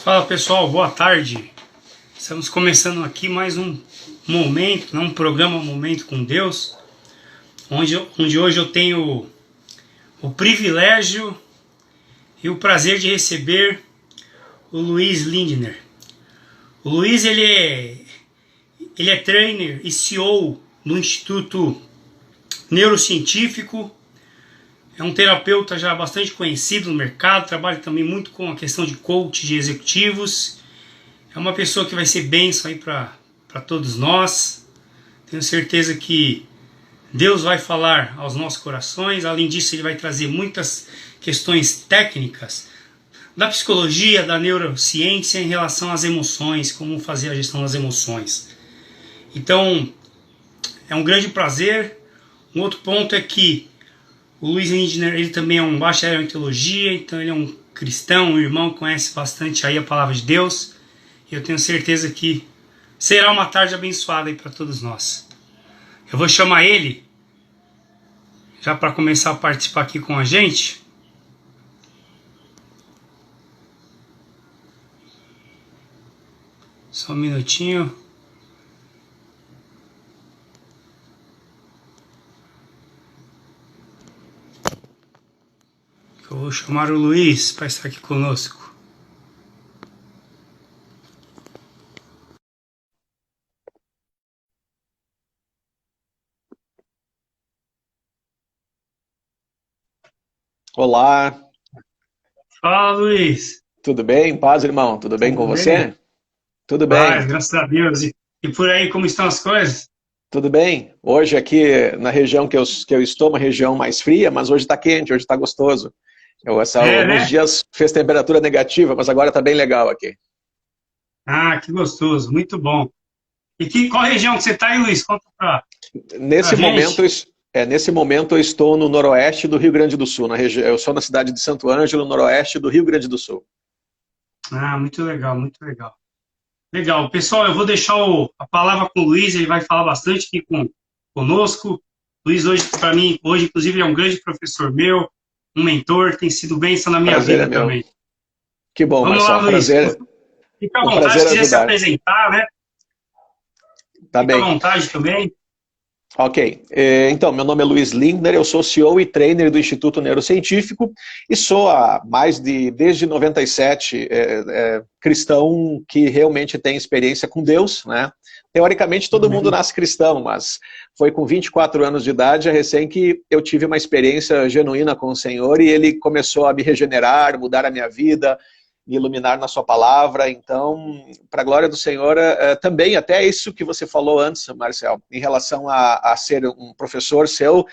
Fala pessoal, boa tarde. Estamos começando aqui mais um momento, um programa Momento com Deus, onde hoje eu tenho o privilégio e o prazer de receber o Luiz Lindner. O Luiz ele é trainer e CEO do Instituto Neurocientífico, é um terapeuta já bastante conhecido no mercado, trabalha também muito com a questão de coach de executivos. É uma pessoa que vai ser bênção aí para todos nós. Tenho certeza que Deus vai falar aos nossos corações. Além disso, ele vai trazer muitas questões técnicas da psicologia, da neurociência em relação às emoções, como fazer a gestão das emoções. Então, é um grande prazer. Um outro ponto é que o Luiz Lindner, ele também é um bacharel em teologia, então ele é um cristão, um irmão, conhece bastante aí a palavra de Deus. E eu tenho certeza que será uma tarde abençoada aí para todos nós. Eu vou chamar ele, já para começar a participar aqui com a gente. Só um minutinho. Eu vou chamar o Luiz para estar aqui conosco. Olá, Fala, Luiz. tudo bem? Paz, irmão? Tudo bem com Tudo bem? você? Tudo Paz, bem, graças a Deus. E por aí, como estão as coisas? tudo bem. Hoje aqui na região que eu estou, uma região mais fria, mas hoje está quente, hoje está gostoso. É, Alguns né? dias fez temperatura negativa, mas agora está bem legal aqui. Ah, que gostoso, muito bom. E qual região que você está aí, Luiz? Conta pra Nesse momento, gente. nesse momento eu estou no noroeste do Rio Grande do Sul, eu sou na cidade de Santo Ângelo, noroeste do Rio Grande do Sul. Ah, muito legal, muito legal. Legal. Pessoal, eu vou deixar a palavra com o Luiz, ele vai falar bastante aqui conosco. Luiz, hoje, para mim, hoje, inclusive, é um grande professor meu, um mentor, tem sido bênção na minha Prazer é vida meu. também. Que bom, Vamos lá, Marcelo. Luiz. Fica à Um vontade, prazer se quiser se ajudar. apresentar, né? Tá Fica à bem. vontade também. Ok, então, meu nome é Luiz Lindner, eu sou CEO e trainer do Instituto Neurocientífico e sou desde 97 cristão que realmente tem experiência com Deus, né? Teoricamente todo mundo Amém. nasce cristão, mas foi com 24 anos de idade, recém que eu tive uma experiência genuína com o Senhor e Ele começou a me regenerar, mudar a minha vida, me iluminar na sua palavra. Então, para a glória do Senhor, também até isso que você falou antes, Marcel, em relação a ser um professor seu,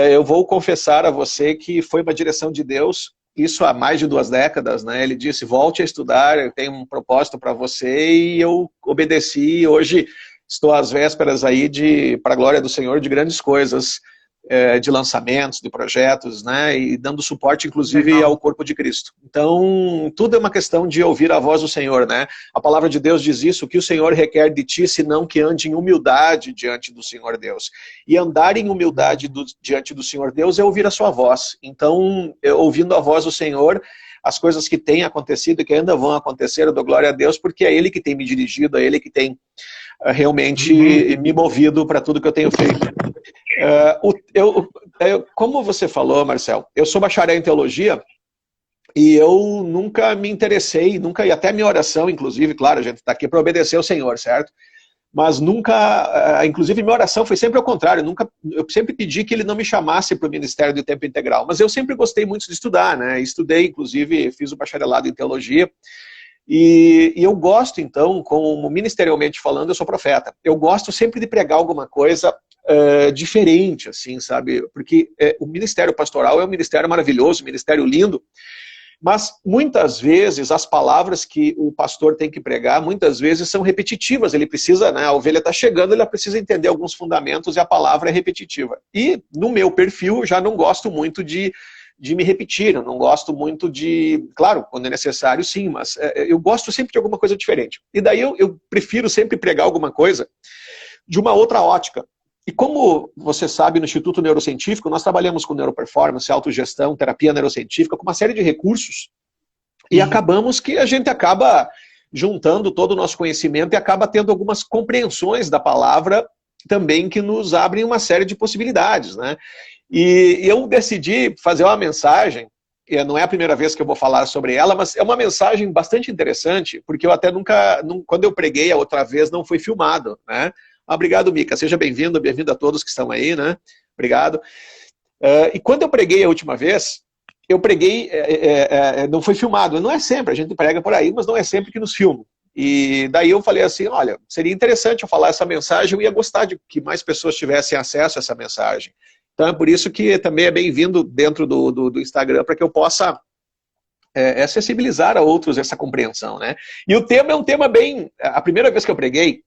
eu vou confessar a você que foi uma direção de Deus, isso há mais de 2 décadas, né? Ele disse, volte a estudar, eu tenho um propósito para você, e eu obedeci, e hoje estou às vésperas aí para a glória do Senhor, de grandes coisas, de lançamentos, de projetos, né, e dando suporte, inclusive, Legal. ao corpo de Cristo. Então, tudo é uma questão de ouvir a voz do Senhor, né? A palavra de Deus diz isso, que o Senhor requer de ti, senão que ande em humildade diante do Senhor Deus. E andar em humildade diante do Senhor Deus é ouvir a sua voz. Então, ouvindo a voz do Senhor, as coisas que têm acontecido e que ainda vão acontecer, eu dou glória a Deus, porque é Ele que tem me dirigido, é Ele que tem realmente Amém. me movido para tudo que eu tenho feito. Como você falou, Marcel, eu sou bacharel em teologia e eu nunca me interessei, e até minha oração, inclusive, claro, a gente está aqui para obedecer ao Senhor, certo? Mas nunca, inclusive minha oração foi sempre ao contrário, eu sempre pedi que ele não me chamasse para o ministério de tempo integral, mas eu sempre gostei muito de estudar, né? Estudei, inclusive, fiz o bacharelado em teologia, e eu gosto, então, como ministerialmente falando, eu sou profeta. Eu gosto sempre de pregar alguma coisa diferente, assim, sabe? Porque o ministério pastoral é um ministério maravilhoso, um ministério lindo, mas muitas vezes as palavras que o pastor tem que pregar, muitas vezes são repetitivas. Ele precisa, né? A ovelha está chegando, ele precisa entender alguns fundamentos e a palavra é repetitiva. E no meu perfil, já não gosto muito de me repetir, eu não gosto muito de... Claro, quando é necessário, sim, mas eu gosto sempre de alguma coisa diferente. E daí eu prefiro sempre pregar alguma coisa de uma outra ótica. E como você sabe, no Instituto Neurocientífico, nós trabalhamos com neuroperformance, autogestão, terapia neurocientífica, com uma série de recursos E acabamos que a gente acaba juntando todo o nosso conhecimento e acaba tendo algumas compreensões da palavra também que nos abrem uma série de possibilidades, né? E eu decidi fazer uma mensagem, e não é a primeira vez que eu vou falar sobre ela, mas é uma mensagem bastante interessante, porque eu até nunca, quando eu preguei a outra vez, não foi filmado, né? Obrigado, Mica, seja bem-vindo a todos que estão aí, né? Obrigado. E quando eu preguei a última vez, eu preguei, não foi filmado, não é sempre, a gente prega por aí, mas não é sempre que nos filmam. E daí eu falei assim, olha, seria interessante eu falar essa mensagem, eu ia gostar de que mais pessoas tivessem acesso a essa mensagem. Então é por isso que também é bem-vindo dentro do Instagram, para que eu possa acessibilizar a outros essa compreensão, né? E o tema é um tema bem... A primeira vez que eu preguei,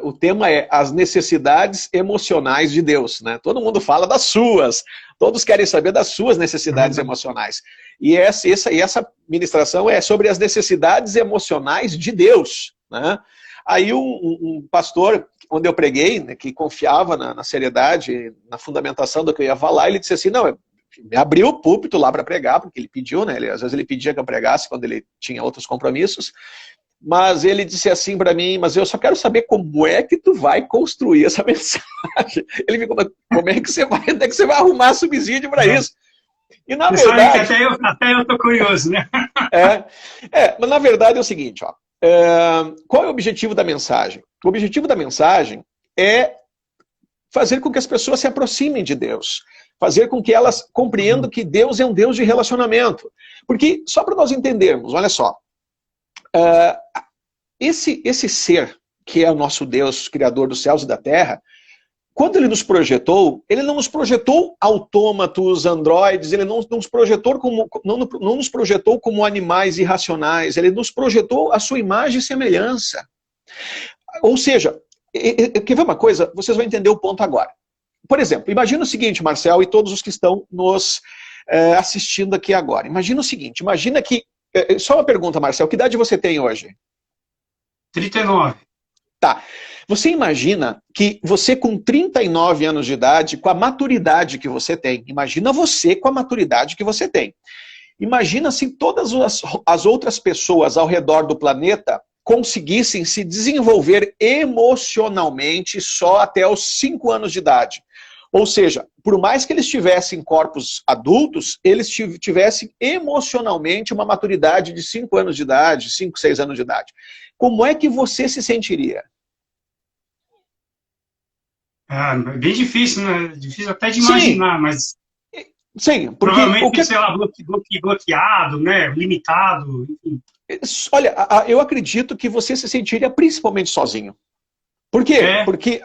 o tema é as necessidades emocionais de Deus, né? Todo mundo fala das suas, todos querem saber das suas necessidades emocionais. E essa ministração é sobre as necessidades emocionais de Deus, né? Aí um pastor, onde eu preguei, né, que confiava na seriedade, na fundamentação do que eu ia falar, ele disse assim, não, me abriu o púlpito lá para pregar, porque ele pediu, né? Às vezes ele pedia que eu pregasse quando ele tinha outros compromissos, mas ele disse assim para mim, mas eu só quero saber como é que tu vai construir essa mensagem. Ele me falou, como é que você vai arrumar subsídio para isso? E na verdade... Até eu tô curioso, né? Mas na verdade é o seguinte, ó. Qual é o objetivo da mensagem? O objetivo da mensagem é fazer com que as pessoas se aproximem de Deus, fazer com que elas compreendam que Deus é um Deus de relacionamento. Porque, só para nós entendermos, olha só, esse ser que é o nosso Deus, Criador dos céus e da terra, quando ele nos projetou, ele não nos projetou autômatos, androides, ele não nos projetou como animais irracionais, ele nos projetou a sua imagem e semelhança. Ou seja, quer ver uma coisa? Vocês vão entender o ponto agora. Por exemplo, imagina o seguinte, Marcel, e todos os que estão nos assistindo aqui agora. Imagina o seguinte, imagina que... Só uma pergunta, Marcel, que idade você tem hoje? 39. Tá. Você imagina que você com 39 anos de idade, com a maturidade que você tem, imagina você com a maturidade que você tem. Imagina se todas as outras pessoas ao redor do planeta conseguissem se desenvolver emocionalmente só até os 5 anos de idade. Ou seja, por mais que eles tivessem corpos adultos, eles tivessem emocionalmente uma maturidade de 5 anos de idade, 5, 6 anos de idade. Como é que você se sentiria? Bem difícil, né? Difícil até de imaginar, mas... Sim, porque... Provavelmente, sei lá, bloqueado, né? Limitado, enfim. Olha, eu acredito que você se sentiria principalmente sozinho. Por quê? Porque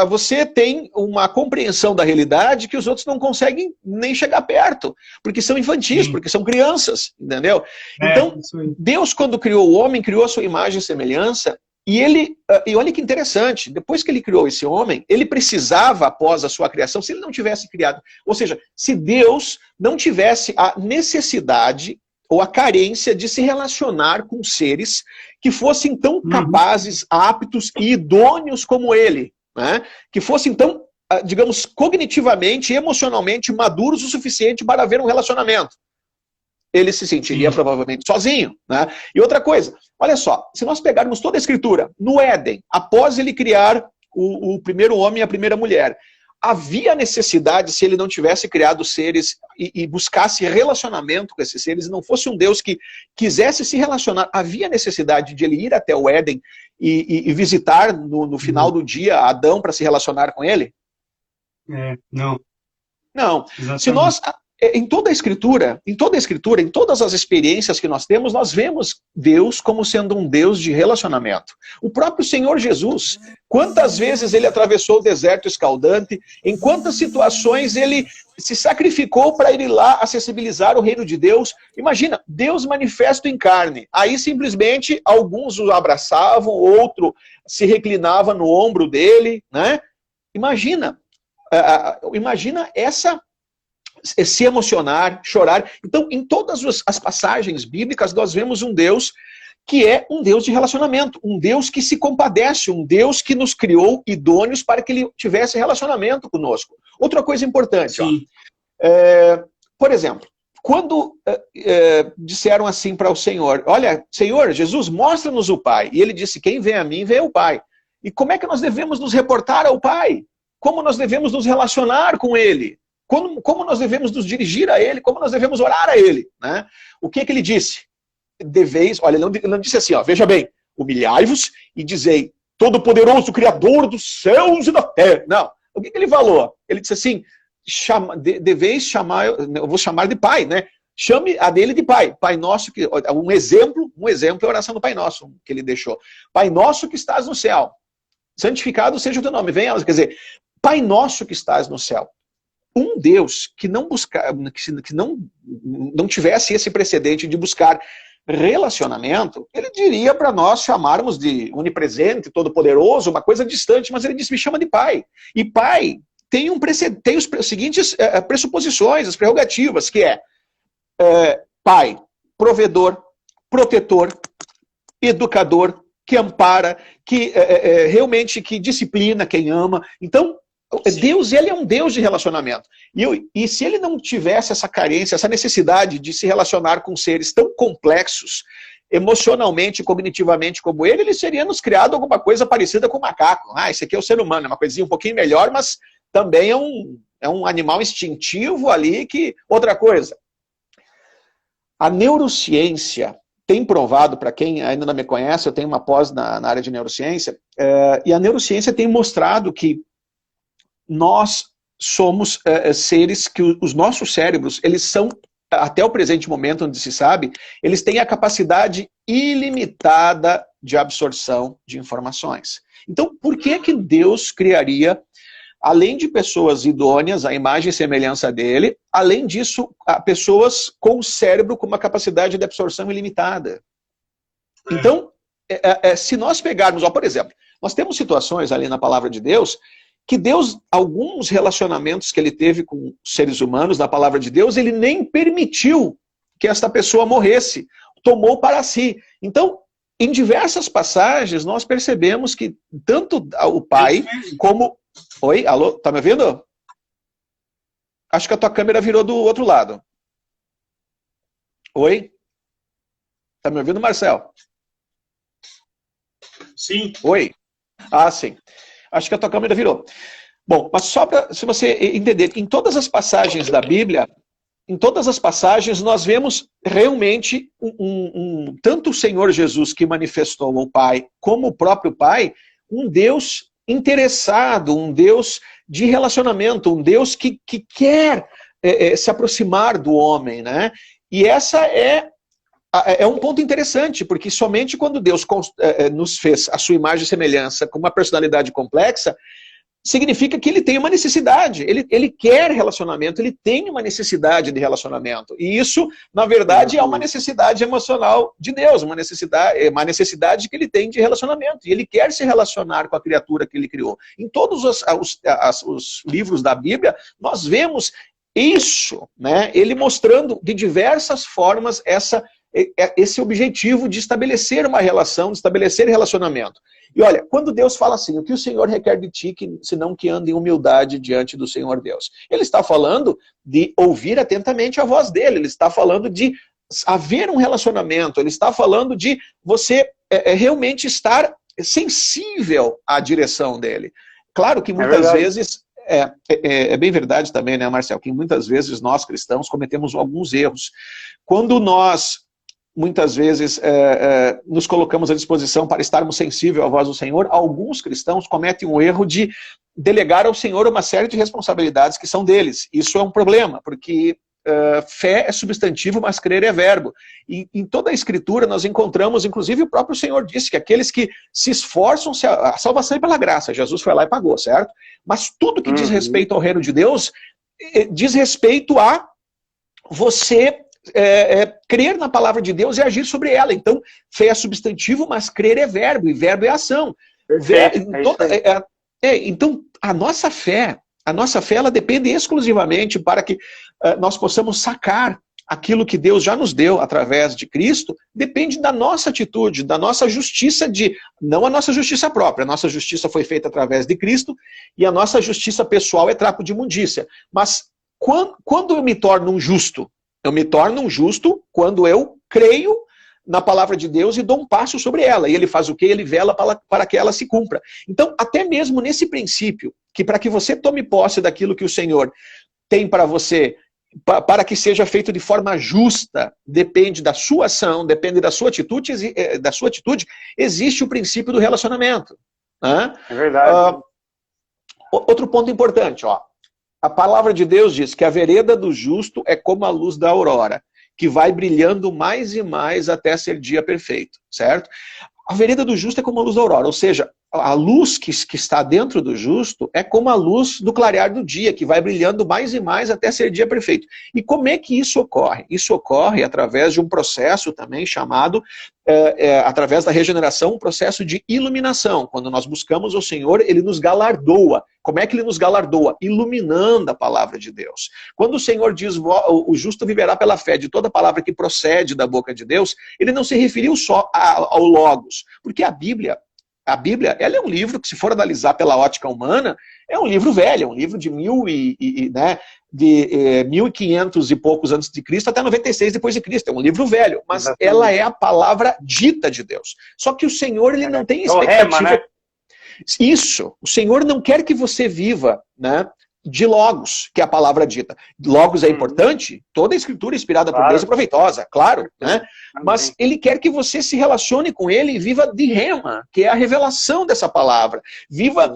você tem uma compreensão da realidade que os outros não conseguem nem chegar perto, porque são infantis, porque são crianças, entendeu? Então, Deus, quando criou o homem, criou a sua imagem e semelhança, e olha que interessante, depois que ele criou esse homem, ele precisava, após a sua criação, se ele não tivesse criado, ou seja, se Deus não tivesse a necessidade ou a carência de se relacionar com seres que fossem tão capazes, aptos e idôneos como ele, né? Que fossem tão, digamos, cognitivamente e emocionalmente maduros o suficiente para haver um relacionamento. Ele se sentiria provavelmente sozinho, né? E outra coisa, olha só, se nós pegarmos toda a escritura, no Éden, após ele criar o primeiro homem e a primeira mulher, havia necessidade, se ele não tivesse criado seres e buscasse relacionamento com esses seres, e não fosse um Deus que quisesse se relacionar, havia necessidade de ele ir até o Éden e visitar no final do dia Adão para se relacionar com ele? Não. Não. Exatamente. Se nós... Em toda a escritura, em todas as experiências que nós temos, nós vemos Deus como sendo um Deus de relacionamento. O próprio Senhor Jesus, quantas vezes ele atravessou o deserto escaldante, em quantas situações ele se sacrificou para ir lá acessibilizar o reino de Deus. Imagina, Deus manifesto em carne. Aí simplesmente alguns o abraçavam, outro se reclinava no ombro dele, né? Imagina se emocionar, chorar. Então, em todas as passagens bíblicas, nós vemos um Deus que é um Deus de relacionamento, um Deus que se compadece, um Deus que nos criou idôneos para que ele tivesse relacionamento conosco. Outra coisa importante, ó, por exemplo, quando disseram assim para o Senhor, olha, Senhor, Jesus, mostra-nos o Pai. E ele disse, quem vem a mim, vê o Pai. E como é que nós devemos nos reportar ao Pai? Como nós devemos nos relacionar com Ele? Como nós devemos nos dirigir a Ele? Como nós devemos orar a Ele? Né? O que ele disse? Deveis, olha, ele não disse assim, ó, veja bem, humilhai-vos e dizei, Todo-Poderoso, Criador dos céus e da terra. Não, o que ele falou? Ele disse assim, deveis chamar, eu vou chamar de Pai, né? Chame a dele de Pai. Pai Nosso, um exemplo é a oração do Pai Nosso que ele deixou. Pai Nosso que estás no céu, santificado seja o teu nome. Venha, quer dizer, Pai Nosso que estás no céu. Um Deus que não não tivesse esse precedente de buscar relacionamento, ele diria para nós chamarmos de onipresente, todo-poderoso, uma coisa distante, mas ele disse, me chama de Pai. E Pai tem os seguintes pressuposições, as prerrogativas, que Pai, provedor, protetor, educador, que ampara, que realmente que disciplina quem ama. Então, sim, Deus, ele é um Deus de relacionamento. E se ele não tivesse essa carência, essa necessidade de se relacionar com seres tão complexos, emocionalmente, cognitivamente como ele seria nos criado alguma coisa parecida com um macaco. Esse aqui é o ser humano, é uma coisinha um pouquinho melhor, mas também é um animal instintivo ali que... Outra coisa, a neurociência tem provado, para quem ainda não me conhece, eu tenho uma pós na área de neurociência, e a neurociência tem mostrado que nós somos seres que os nossos cérebros, eles são, até o presente momento onde se sabe, eles têm a capacidade ilimitada de absorção de informações. Então, por que Deus criaria, além de pessoas idôneas, a imagem e semelhança dele, além disso, pessoas com o cérebro com uma capacidade de absorção ilimitada? Então, se nós pegarmos, por exemplo, nós temos situações ali na palavra de Deus, que Deus, alguns relacionamentos que ele teve com seres humanos, na palavra de Deus, ele nem permitiu que esta pessoa morresse, tomou para si. Então, em diversas passagens, nós percebemos que tanto o Pai como... Oi, alô, tá me ouvindo? Acho que a tua câmera virou do outro lado. Oi? Tá me ouvindo, Marcel? Sim. Oi? Sim. Acho que a tua câmera virou. Bom, mas só para se você entender, em todas as passagens da Bíblia, em todas as passagens nós vemos realmente tanto o Senhor Jesus que manifestou ao Pai, como o próprio Pai, um Deus interessado, um Deus de relacionamento, um Deus que quer se aproximar do homem, né? E essa é um ponto interessante, porque somente quando Deus nos fez a sua imagem e semelhança com uma personalidade complexa, significa que ele tem uma necessidade, ele quer relacionamento, ele tem uma necessidade de relacionamento. E isso, na verdade, é uma necessidade emocional de Deus, uma necessidade que ele tem de relacionamento. E ele quer se relacionar com a criatura que ele criou. Em todos os livros da Bíblia, nós vemos isso, né? Ele mostrando de diversas formas esse objetivo de estabelecer uma relação, de estabelecer relacionamento. E olha, quando Deus fala assim, o que o Senhor requer de ti, senão que ande em humildade diante do Senhor Deus? Ele está falando de ouvir atentamente a voz dele, ele está falando de haver um relacionamento, ele está falando de você realmente estar sensível à direção dele. Claro que muitas vezes... É bem verdade também, né, Marcel, que muitas vezes nós cristãos cometemos alguns erros. Quando nós, muitas vezes, nos colocamos à disposição para estarmos sensíveis à voz do Senhor, alguns cristãos cometem o erro de delegar ao Senhor uma série de responsabilidades que são deles. Isso é um problema, porque fé é substantivo, mas crer é verbo. E em toda a Escritura nós encontramos, inclusive o próprio Senhor disse que aqueles que se esforçam, a salvação é pela graça, Jesus foi lá e pagou, certo? Mas tudo que diz respeito ao reino de Deus, diz respeito a você crer na palavra de Deus e agir sobre ela. Então, fé é substantivo, mas crer é verbo, e verbo é ação. Então, a nossa fé ela depende exclusivamente para que nós possamos sacar aquilo que Deus já nos deu através de Cristo, depende da nossa atitude, da nossa justiça, não a nossa justiça própria. A nossa justiça foi feita através de Cristo e a nossa justiça pessoal é trapo de imundícia. Mas quando eu me torno um justo, Eu me torno um justo quando eu creio na palavra de Deus e dou um passo sobre ela. E ele faz o quê? Ele vela para que ela se cumpra. Então, até mesmo nesse princípio, que para que você tome posse daquilo que o Senhor tem para você, para que seja feito de forma justa, depende da sua ação, depende da sua atitude, existe o princípio do relacionamento. Né? É verdade. Outro ponto importante, ó. A palavra de Deus diz que a vereda do justo é como a luz da aurora, que vai brilhando mais e mais até ser dia perfeito, certo? A vereda do justo é como a luz da aurora, ou seja, a luz que está dentro do justo é como a luz do clarear do dia, que vai brilhando mais e mais até ser dia perfeito. E como é que isso ocorre? Isso ocorre através de um processo também chamado, através da regeneração, um processo de iluminação. Quando nós buscamos o Senhor, Ele nos galardoa. Como é que Ele nos galardoa? Iluminando a palavra de Deus. Quando o Senhor diz, o justo viverá pela fé de toda palavra que procede da boca de Deus, Ele não se referiu só ao Logos, porque a Bíblia, ela é um livro que, se for analisar pela ótica humana, é um livro velho, é um livro de 1500 e poucos antes de Cristo até 96 depois de Cristo, é um livro velho, mas ela é a palavra dita de Deus. Só que o Senhor, ele não tem expectativa. Rema, né? Isso, o Senhor não quer que você viva, né, de Logos, que é a palavra dita. Logos é importante, toda a escritura inspirada por Deus é proveitosa, claro, né? Mas Ele quer que você se relacione com Ele e viva de rema, que é a revelação dessa palavra. Viva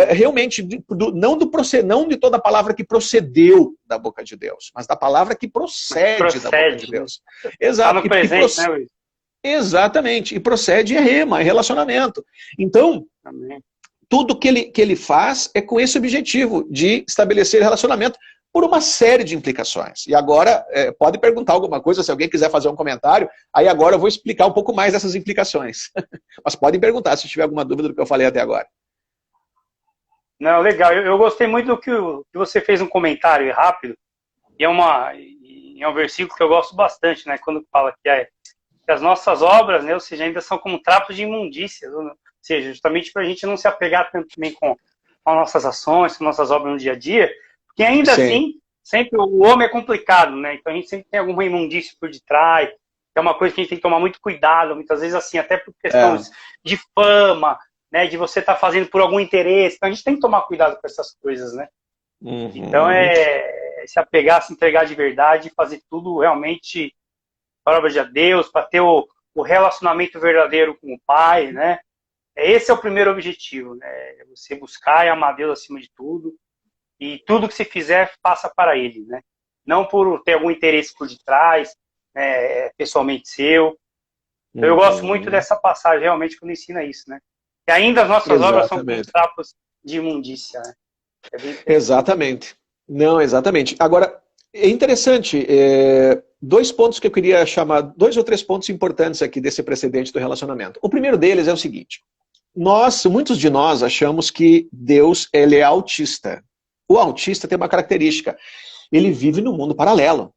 realmente, não de toda a palavra que procedeu da boca de Deus, mas da palavra que procede da boca de Deus. Exato. Tá no presente, né, Luiz? Exatamente, e procede é rema, é relacionamento. Então, tudo que ele faz é com esse objetivo de estabelecer relacionamento por uma série de implicações. E agora, pode perguntar alguma coisa, se alguém quiser fazer um comentário, aí agora eu vou explicar um pouco mais dessas implicações. Mas podem perguntar se tiver alguma dúvida do que eu falei até agora. Não, legal. Eu gostei muito do que você fez um comentário rápido, e é um versículo que eu gosto bastante, né? Quando fala que as nossas obras, né, ou seja, ainda são como trapos de imundícia, ou seja, justamente para a gente não se apegar tanto também com as nossas ações, com nossas obras no dia a dia, porque ainda assim, sempre o homem é complicado, né? Então a gente sempre tem alguma imundícia por detrás, que é uma coisa que a gente tem que tomar muito cuidado, muitas vezes assim, até por questões de fama, né, de você estar fazendo por algum interesse, então a gente tem que tomar cuidado com essas coisas, né? Então se apegar, se entregar de verdade, fazer tudo realmente para obra de Deus, para ter o relacionamento verdadeiro com o Pai, né? Esse é o primeiro objetivo, né? Você buscar e amar Deus acima de tudo, e tudo que você fizer, faça para Ele, né? Não por ter algum interesse por detrás, pessoalmente seu. Então, eu gosto muito dessa passagem, realmente, quando ensina isso, né? E ainda as nossas obras são como trapos de imundícia, né? Exatamente. Não, exatamente. Agora, é interessante, dois pontos que eu queria chamar, 2 ou 3 pontos importantes aqui desse precedente do relacionamento. O primeiro deles é o seguinte: muitos de nós achamos que Deus, ele é autista. O autista tem uma característica: ele vive no mundo paralelo.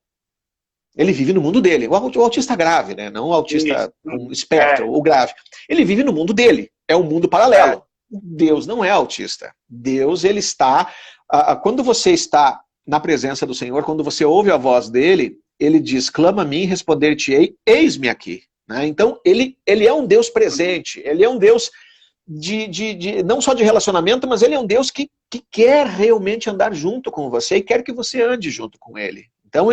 Ele vive no mundo dele. O autista grave, né? Não o autista um espectro, o grave. Ele vive no mundo dele. É um mundo paralelo. Deus não é autista. Deus, ele está... Quando você está na presença do Senhor, quando você ouve a voz dele, ele diz: clama a mim, responder-te-ei, eis-me aqui. Né? Então, ele é um Deus presente. Ele é um Deus não só de relacionamento, mas ele é um Deus que quer realmente andar junto com você e quer que você ande junto com ele. Então,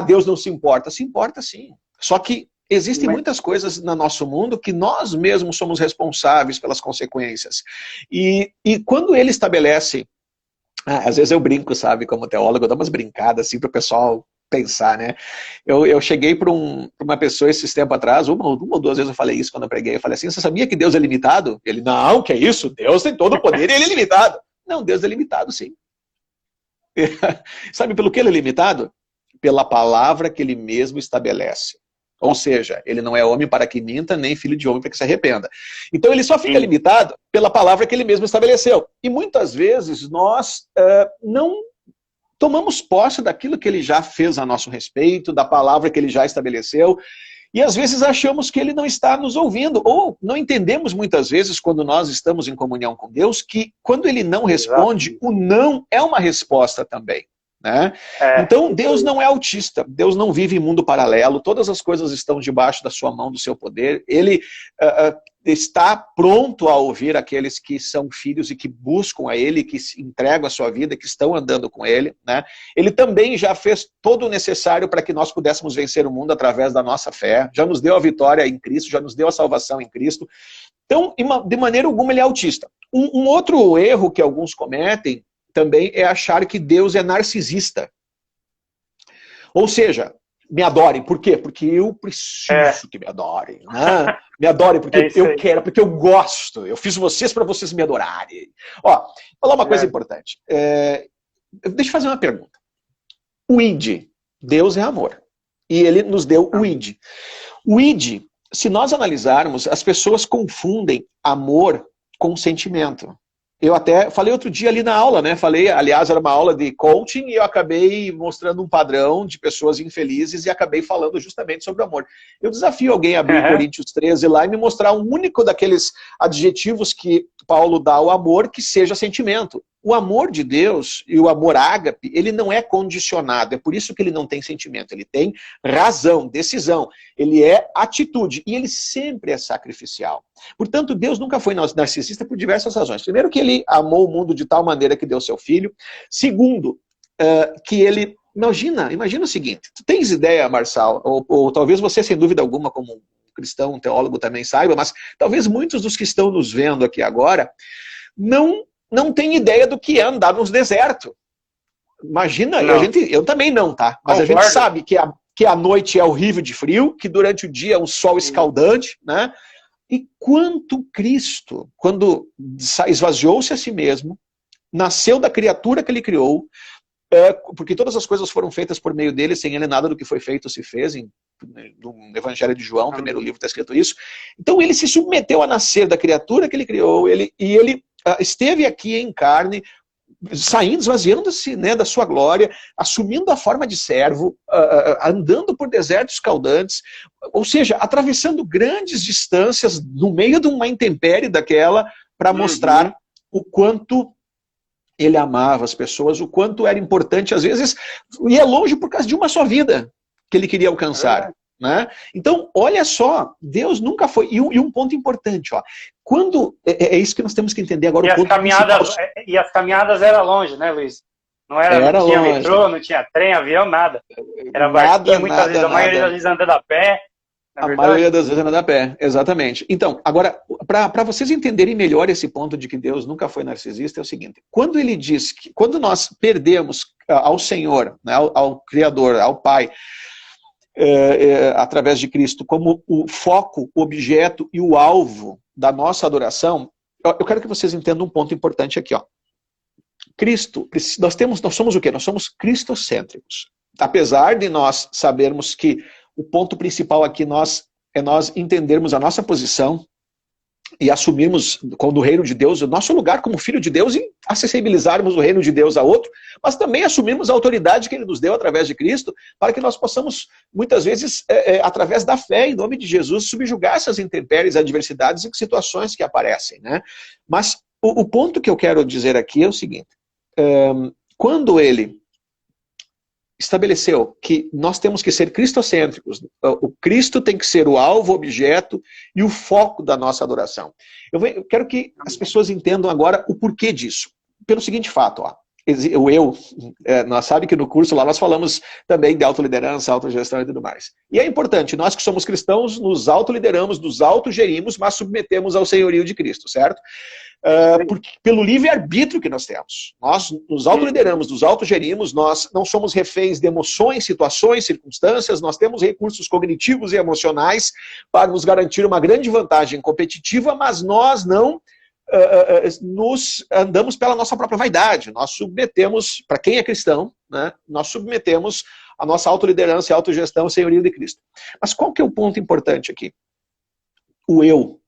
Deus não se importa. Se importa sim. Só que existem muitas coisas no nosso mundo que nós mesmos somos responsáveis pelas consequências. E quando ele estabelece... às vezes eu brinco, sabe, como teólogo, eu dou umas brincadas assim para o pessoal pensar, né? Eu cheguei para uma pessoa esses tempos atrás, uma ou 2 vezes eu falei isso quando eu preguei, eu falei assim: você sabia que Deus é limitado? Ele: não, que é isso? Deus tem todo o poder e ele é limitado. Não, Deus é limitado sim. Sabe pelo que ele é limitado? Pela palavra que ele mesmo estabelece. Ou seja, ele não é homem para que minta, nem filho de homem para que se arrependa. Então ele só fica limitado pela palavra que ele mesmo estabeleceu. E muitas vezes nós não tomamos posse daquilo que ele já fez a nosso respeito, da palavra que ele já estabeleceu, e às vezes achamos que ele não está nos ouvindo, ou não entendemos muitas vezes, quando nós estamos em comunhão com Deus, que quando ele não responde, o não é uma resposta também. né? Então, Deus não é autista, Deus não vive em mundo paralelo, todas as coisas estão debaixo da sua mão, do seu poder. Ele está pronto a ouvir aqueles que são filhos e que buscam a Ele, que entregam a sua vida, que estão andando com Ele, né? Ele também já fez todo o necessário para que nós pudéssemos vencer o mundo através da nossa fé, já nos deu a vitória em Cristo, já nos deu a salvação em Cristo. Então, de maneira alguma, ele é autista. Um outro erro que alguns cometem também é achar que Deus é narcisista. Ou seja, me adorem. Por quê? Porque eu preciso que me adorem. Né? Me adorem porque eu quero, porque eu gosto. Eu fiz vocês para vocês me adorarem. Ó, vou falar uma coisa importante. Deixa eu fazer uma pergunta. O id, Deus é amor. E ele nos deu o id. O id, se nós analisarmos, as pessoas confundem amor com sentimento. Eu até falei outro dia ali na aula, né? Falei, aliás, era uma aula de coaching e eu acabei mostrando um padrão de pessoas infelizes e acabei falando justamente sobre o amor. Eu desafio alguém a abrir Coríntios 13 lá e me mostrar um único daqueles adjetivos que Paulo dá ao amor que seja sentimento. O amor de Deus e o amor ágape, ele não é condicionado, é por isso que ele não tem sentimento, ele tem razão, decisão, ele é atitude e ele sempre é sacrificial. Portanto, Deus nunca foi narcisista por diversas razões. Primeiro, que ele amou o mundo de tal maneira que deu seu filho. Segundo, que ele... Imagina o seguinte, tu tens ideia, Marçal, ou talvez você, sem dúvida alguma, como cristão, um teólogo também saiba, mas talvez muitos dos que estão nos vendo aqui agora não tem ideia do que é andar nos desertos. Imagina, eu também não, tá? Mas a gente sabe que a noite é horrível de frio, que durante o dia é um sol escaldante, né? E quanto Cristo, quando esvaziou-se a si mesmo, nasceu da criatura que ele criou, porque todas as coisas foram feitas por meio dele, sem ele nada do que foi feito se fez, no Evangelho de João, primeiro livro, está escrito isso. Então ele se submeteu a nascer da criatura que ele criou, e ele esteve aqui em carne, saindo, esvaziando-se, né, da sua glória, assumindo a forma de servo, andando por desertos escaldantes, ou seja, atravessando grandes distâncias no meio de uma intempérie daquela, para mostrar o quanto ele amava as pessoas, o quanto era importante, às vezes, ia longe por causa de uma só vida que ele queria alcançar. Né? Então, olha só, Deus nunca foi... E um ponto importante, ó, quando... É isso que nós temos que entender agora. E as caminhadas eram longe, né, Luiz? Não tinha longe. Metrô, não tinha trem, avião, nada. Era barquinho, muitas vezes, a maioria das vezes andando a pé. A maioria das vezes andando a pé, exatamente. Então, agora, para vocês entenderem melhor esse ponto de que Deus nunca foi narcisista, é o seguinte, quando ele diz que, quando nós perdemos ao Senhor, né, ao Criador, ao Pai, através de Cristo, como o foco, o objeto e o alvo da nossa adoração, eu quero que vocês entendam um ponto importante aqui, ó. Cristo, nós somos o quê? Nós somos cristocêntricos. Apesar de nós sabermos que o ponto principal aqui é nós entendermos a nossa posição e assumirmos do reino de Deus o nosso lugar como filho de Deus e acessibilizarmos o reino de Deus a outro, mas também assumirmos a autoridade que ele nos deu através de Cristo, para que nós possamos, muitas vezes, através da fé, em nome de Jesus, subjugar essas intempéries, adversidades e situações que aparecem, né? Mas o ponto que eu quero dizer aqui é o seguinte, quando ele estabeleceu que nós temos que ser cristocêntricos, o Cristo tem que ser o alvo, o objeto e o foco da nossa adoração. Eu quero que as pessoas entendam agora o porquê disso. Pelo seguinte fato, ó, nós sabemos que no curso lá nós falamos também de autoliderança, autogestão e tudo mais. E é importante, nós que somos cristãos nos autolideramos, nos autogerimos, mas submetemos ao senhorio de Cristo, certo? Pelo livre-arbítrio que nós temos. Nós nos autolideramos, nos autogerimos, nós não somos reféns de emoções, situações, circunstâncias, nós temos recursos cognitivos e emocionais para nos garantir uma grande vantagem competitiva, mas nós não andamos pela nossa própria vaidade. Nós submetemos, para quem é cristão, né, nós submetemos a nossa autoliderança e autogestão ao senhorio de Cristo. Mas qual que é o ponto importante aqui? O eu.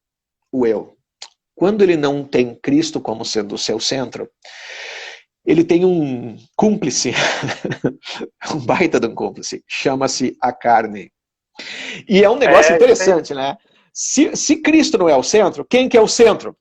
Quando ele não tem Cristo como sendo o seu centro, ele tem um cúmplice, um baita de um cúmplice, chama-se a carne. E é um negócio interessante, né? Se Cristo não é o centro, quem que é o centro?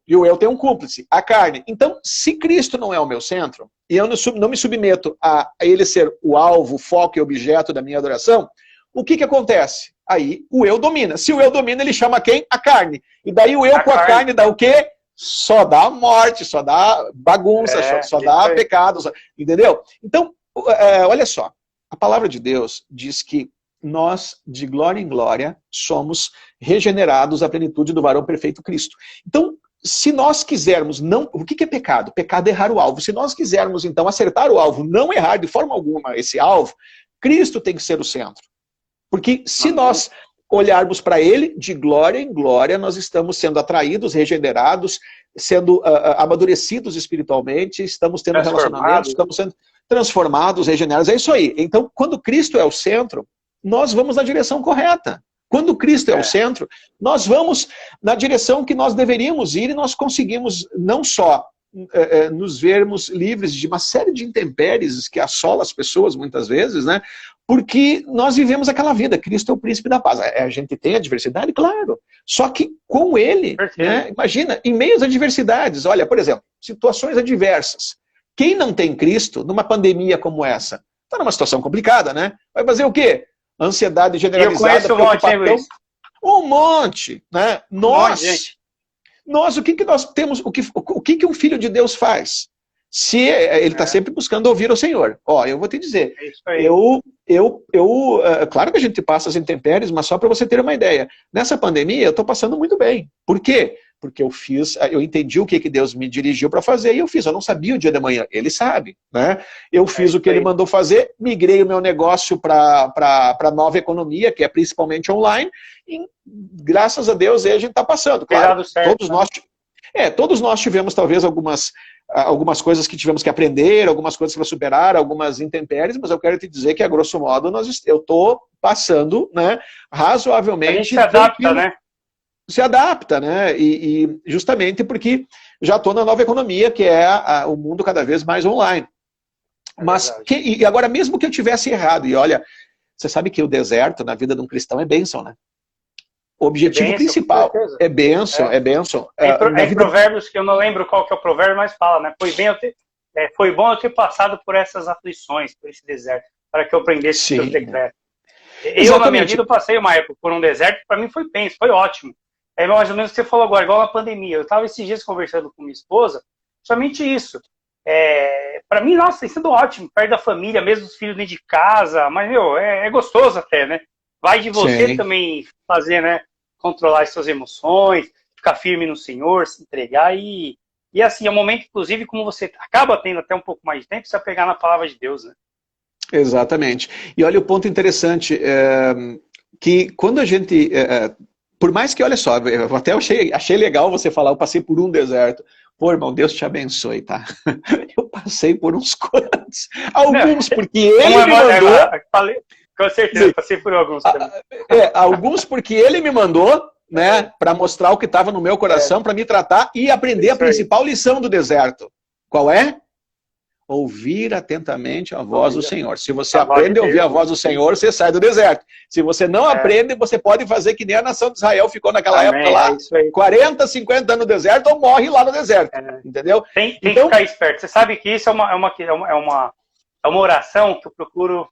E o eu tem um cúmplice, a carne. Então, se Cristo não é o meu centro, e eu não me submeto a ele ser o alvo, o foco e objeto da minha adoração, o que acontece? Aí o eu domina. Se o eu domina, ele chama quem? A carne. E daí o eu com a carne dá o quê? Só dá morte, só dá bagunça, só dá pecado. Entendeu? Então, olha só. A palavra de Deus diz que nós, de glória em glória, somos regenerados à plenitude do varão perfeito Cristo. Então, se nós quisermos não... O que é pecado? Pecado é errar o alvo. Se nós quisermos, então, acertar o alvo, não errar de forma alguma esse alvo, Cristo tem que ser o centro. Porque se nós olharmos para Ele, de glória em glória, nós estamos sendo atraídos, regenerados, sendo amadurecidos espiritualmente, estamos tendo relacionamentos, estamos sendo transformados, regenerados. É isso aí. Então, quando Cristo é o centro, nós vamos na direção correta. Quando Cristo é o centro, nós vamos na direção que nós deveríamos ir e nós conseguimos não só nos vermos livres de uma série de intempéries que assolam as pessoas muitas vezes, né? Porque nós vivemos aquela vida. Cristo é o príncipe da paz. A gente tem adversidade, claro. Só que com Ele, né? Imagina, em meio às adversidades, olha, por exemplo, situações adversas. Quem não tem Cristo, numa pandemia como essa, está numa situação complicada, né? Vai fazer o quê? Ansiedade generalizada, preocupação. Um monte, né? Nós, o que nós temos, o que um filho de Deus faz? Se ele está sempre buscando ouvir o Senhor. Ó, eu vou te dizer, claro que a gente passa as intempéries, mas só para você ter uma ideia. Nessa pandemia eu estou passando muito bem. Por quê? Porque eu entendi o que Deus me dirigiu para fazer e eu fiz. Eu não sabia o dia de manhã, Ele sabe, né? Eu fiz o que Ele mandou fazer, migrei o meu negócio para a nova economia, que é principalmente online, e graças a Deus a gente está passando. Claro, todos nós tivemos talvez algumas coisas que tivemos que aprender, algumas coisas para superar, algumas intempéries, mas eu quero te dizer que, a grosso modo, eu estou passando, né, razoavelmente... A gente se adapta, né? Se adapta, né? E justamente porque já estou na nova economia, que é o mundo cada vez mais online. Mas, e agora, mesmo que eu tivesse errado, e olha, você sabe que o deserto na vida de um cristão é bênção, né? O objetivo principal é bênção, é bênção. Em Provérbios, que eu não lembro qual que é o provérbio, mas fala, né? Foi bom eu ter passado por essas aflições, por esse deserto, para que eu aprendesse o teu decreto. Eu, na minha vida, eu passei uma época por um deserto, para mim foi tenso, foi ótimo. É mais ou menos o que você falou agora, igual na pandemia. Eu estava esses dias conversando com minha esposa, somente isso. Para mim, nossa, tem sido ótimo, perto da família, mesmo os filhos dentro de casa, mas, meu, é gostoso até, né? Vai de você também fazer, né? Controlar as suas emoções, ficar firme no Senhor, se entregar e assim, é um momento, inclusive, como você acaba tendo até um pouco mais de tempo, você vai pegar na palavra de Deus, né? Exatamente. E olha o ponto interessante, que quando a gente... por mais que, olha só, eu até achei legal você falar, eu passei por um deserto. Pô, irmão, Deus te abençoe, tá? Eu passei por uns quantos. Alguns porque Ele me mandou... Com certeza, passei por alguns também. Alguns porque Ele me mandou, né, para mostrar o que estava no meu coração, para me tratar e aprender a principal lição do deserto. Qual é? Ouvir atentamente a voz do Senhor. Se você aprende a ouvir a voz do Senhor, você sai do deserto. Se você não aprende, você pode fazer que nem a nação de Israel ficou naquela época lá, 40, 50 anos no deserto, ou morre lá no deserto. Entendeu? Tem que ficar esperto. Você sabe que isso é uma oração que eu procuro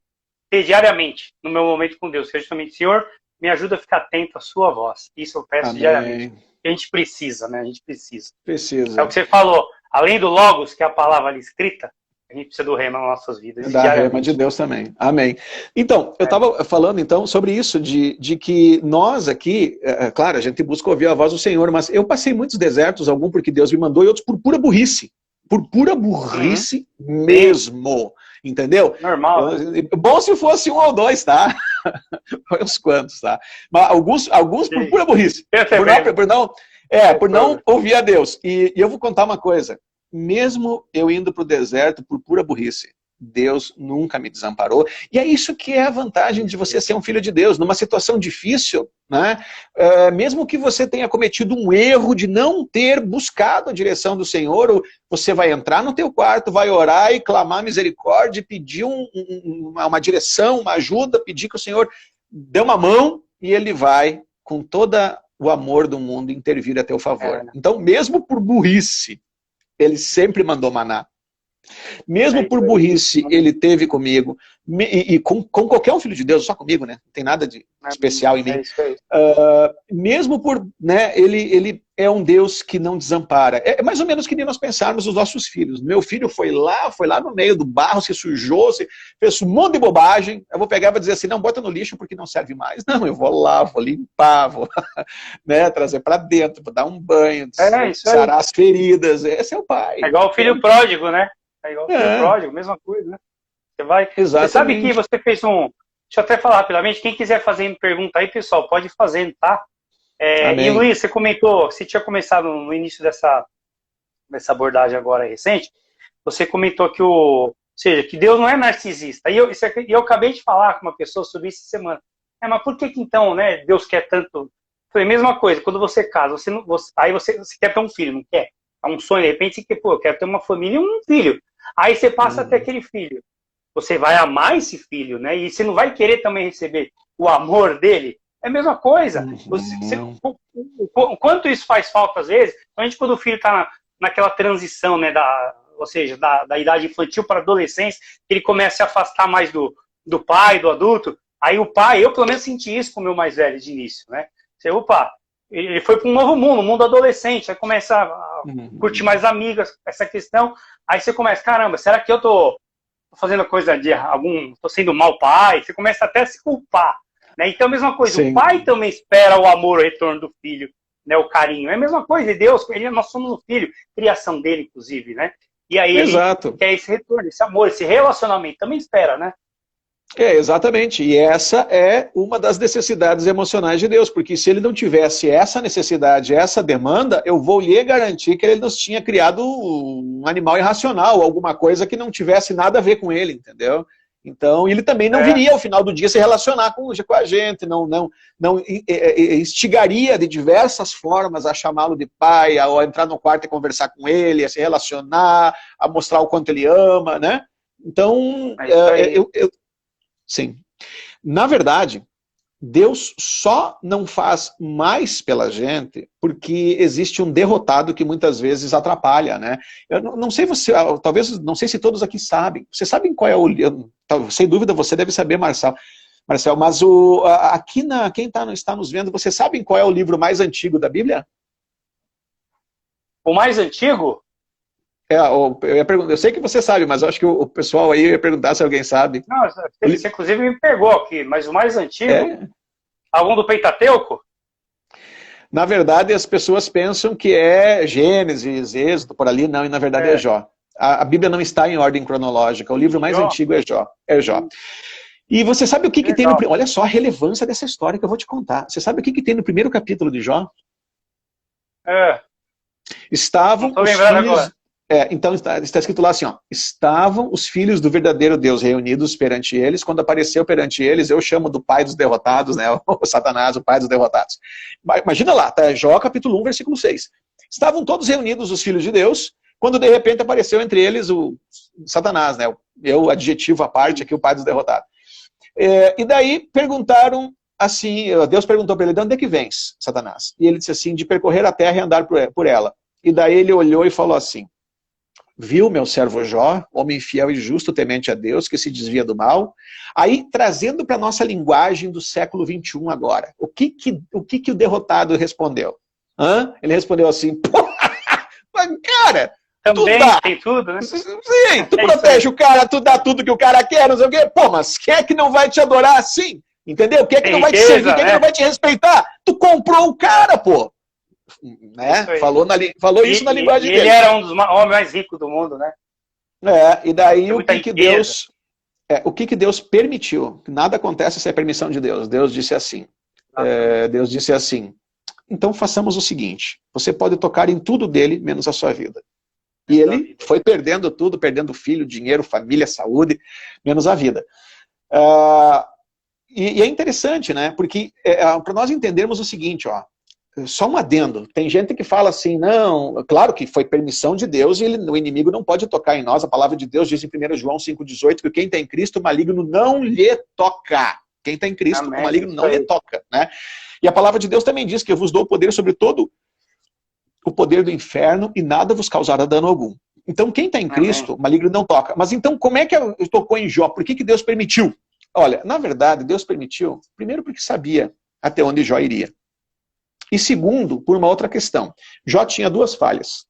ter diariamente no meu momento com Deus. Que é justamente, Senhor, me ajuda a ficar atento à sua voz. Isso eu peço diariamente. A gente precisa, né? A gente precisa. Precisa. É o que você falou. Além do Logos, que é a palavra ali escrita, a gente precisa do rema nas nossas vidas. Da rema de Deus também. Amém. Então, eu estava falando então sobre isso, de que nós aqui, claro, a gente busca ouvir a voz do Senhor, mas eu passei muitos desertos, alguns porque Deus me mandou e outros por pura burrice. Por pura burrice mesmo. Entendeu? Normal. Bom se fosse um ou dois, tá? Foi uns quantos, tá? Mas alguns por pura burrice. Por não ouvir a Deus. E eu vou contar uma coisa. Mesmo eu indo para o deserto por pura burrice, Deus nunca me desamparou. E é isso que é a vantagem de você ser um filho de Deus. Numa situação difícil, né? Mesmo que você tenha cometido um erro de não ter buscado a direção do Senhor, você vai entrar no teu quarto, vai orar e clamar misericórdia, pedir uma direção, uma ajuda, pedir que o Senhor dê uma mão e Ele vai, com toda o amor do mundo intervir a teu favor. Então, mesmo por burrice, ele sempre mandou maná. Mesmo por burrice, ele teve comigo, e com qualquer um filho de Deus, só comigo, né? Não tem nada de especial em mim. Mesmo por, né, ele é um Deus que não desampara. É mais ou menos que nem nós pensarmos os nossos filhos. Meu filho foi lá no meio do barro, se sujou, fez um monte de bobagem. Eu vou pegar e vou dizer assim, não, bota no lixo porque não serve mais. Não, eu vou lá, vou limpar, vou né, trazer para dentro, vou dar um banho, sarar as feridas. Esse é o pai. É igual o filho pródigo, né? É igual o filho pródigo, mesma coisa, né? Você sabe que você fez um... Deixa eu até falar rapidamente, quem quiser fazer pergunta aí, pessoal, pode ir fazendo, tá? E Luiz, você comentou, você tinha começado no início dessa abordagem agora recente, você comentou que que Deus não é narcisista. E eu acabei de falar com uma pessoa sobre isso essa semana. Mas por que então, né, Deus quer tanto... Foi a mesma coisa, quando você casa, aí você quer ter um filho, não quer? É um sonho, de repente você quer, eu quero ter uma família e um filho. Aí você passa a ter aquele filho. Você vai amar esse filho, né? E você não vai querer também receber o amor dele. É a mesma coisa. O quanto isso faz falta às vezes, principalmente quando o filho está naquela transição, né? Ou seja, da idade infantil para a adolescência, que ele começa a se afastar mais do pai, do adulto. Aí o pai, eu pelo menos senti isso com o meu mais velho de início, né? Ele foi para um novo mundo, um mundo adolescente, aí começa a curtir mais amigas, essa questão. Aí você começa, caramba, será que eu tô fazendo coisa tô sendo mau pai? Você começa até a se culpar, né? Então, a mesma coisa, Sim. O pai também espera o amor, o retorno do filho, né? O carinho. É a mesma coisa, e Deus, nós somos o filho, criação dele, inclusive, né? E aí Exato. Ele quer esse retorno, esse amor, esse relacionamento, também espera, né? Exatamente, e essa é uma das necessidades emocionais de Deus, porque se ele não tivesse essa necessidade, essa demanda, eu vou lhe garantir que ele nos tinha criado um animal irracional, alguma coisa que não tivesse nada a ver com ele, entendeu? Então, ele também não viria ao final do dia se relacionar com a gente, não instigaria de diversas formas a chamá-lo de pai, a entrar no quarto e conversar com ele, a se relacionar, a mostrar o quanto ele ama, né? Então, sim. Na verdade, Deus só não faz mais pela gente porque existe um derrotado que muitas vezes atrapalha, né? Eu não sei não sei se todos aqui sabem. Vocês sabem qual é sem dúvida você deve saber, Marcel, mas quem está nos vendo, vocês sabem qual é o livro mais antigo da Bíblia? O mais antigo? Eu sei que você sabe, mas eu acho que o pessoal aí ia perguntar se alguém sabe. Não, você inclusive me pegou aqui, mas o mais antigo, algum do Pentateuco? Na verdade, as pessoas pensam que é Gênesis, Êxodo, por ali, não, e na verdade é Jó. A Bíblia não está em ordem cronológica, o livro mais antigo é Jó. E você sabe o que tem no... Olha só a relevância dessa história que eu vou te contar. Você sabe o que tem no primeiro capítulo de Jó? Estavam os filhos... Agora. Então está escrito lá assim, ó, estavam os filhos do verdadeiro Deus reunidos perante eles, quando apareceu perante eles, eu chamo do pai dos derrotados, né, o Satanás, o pai dos derrotados. Imagina lá, tá, Jó capítulo 1, versículo 6. Estavam todos reunidos os filhos de Deus, quando de repente apareceu entre eles o Satanás, né, eu adjetivo à parte aqui, o pai dos derrotados. E daí perguntaram assim, Deus perguntou para ele, de onde é que vens, Satanás? E ele disse assim, de percorrer a terra e andar por ela. E daí ele olhou e falou assim, viu meu servo Jó, homem fiel e justo, temente a Deus, que se desvia do mal? Aí, trazendo para a nossa linguagem do século XXI agora, o que o derrotado respondeu? Ele respondeu assim, cara, também tem tudo, né? Sim, tu protege o cara, tu dá tudo que o cara quer, não sei o quê. Pô, mas quem é que não vai te adorar assim? Entendeu? Quem é que não vai te servir? Quem é que não vai te respeitar? Tu comprou o cara, pô. Né? Falou isso na linguagem dele. Ele era um dos homens mais ricos do mundo, né? E daí o que Deus permitiu? Nada acontece sem a permissão de Deus. Deus disse assim, então façamos o seguinte, você pode tocar em tudo dele, menos a sua vida. E ele foi perdendo tudo, perdendo filho, dinheiro, família, saúde, menos a vida. E é interessante, né? Porque para nós entendermos o seguinte, ó, só um adendo, tem gente que fala assim, não, claro que foi permissão de Deus e o inimigo não pode tocar em nós, a palavra de Deus diz em 1 João 5,18 que quem tem Cristo, o maligno não lhe toca. Quem está em Cristo, Amém. o maligno não lhe toca, né? E a palavra de Deus também diz que eu vos dou poder sobre todo o poder do inferno e nada vos causará dano algum. Então, quem está em Cristo, o maligno não toca. Mas então, como é que tocou em Jó? Por que Deus permitiu? Olha, na verdade, Deus permitiu, primeiro porque sabia até onde Jó iria. E segundo, por uma outra questão. Jó tinha duas falhas.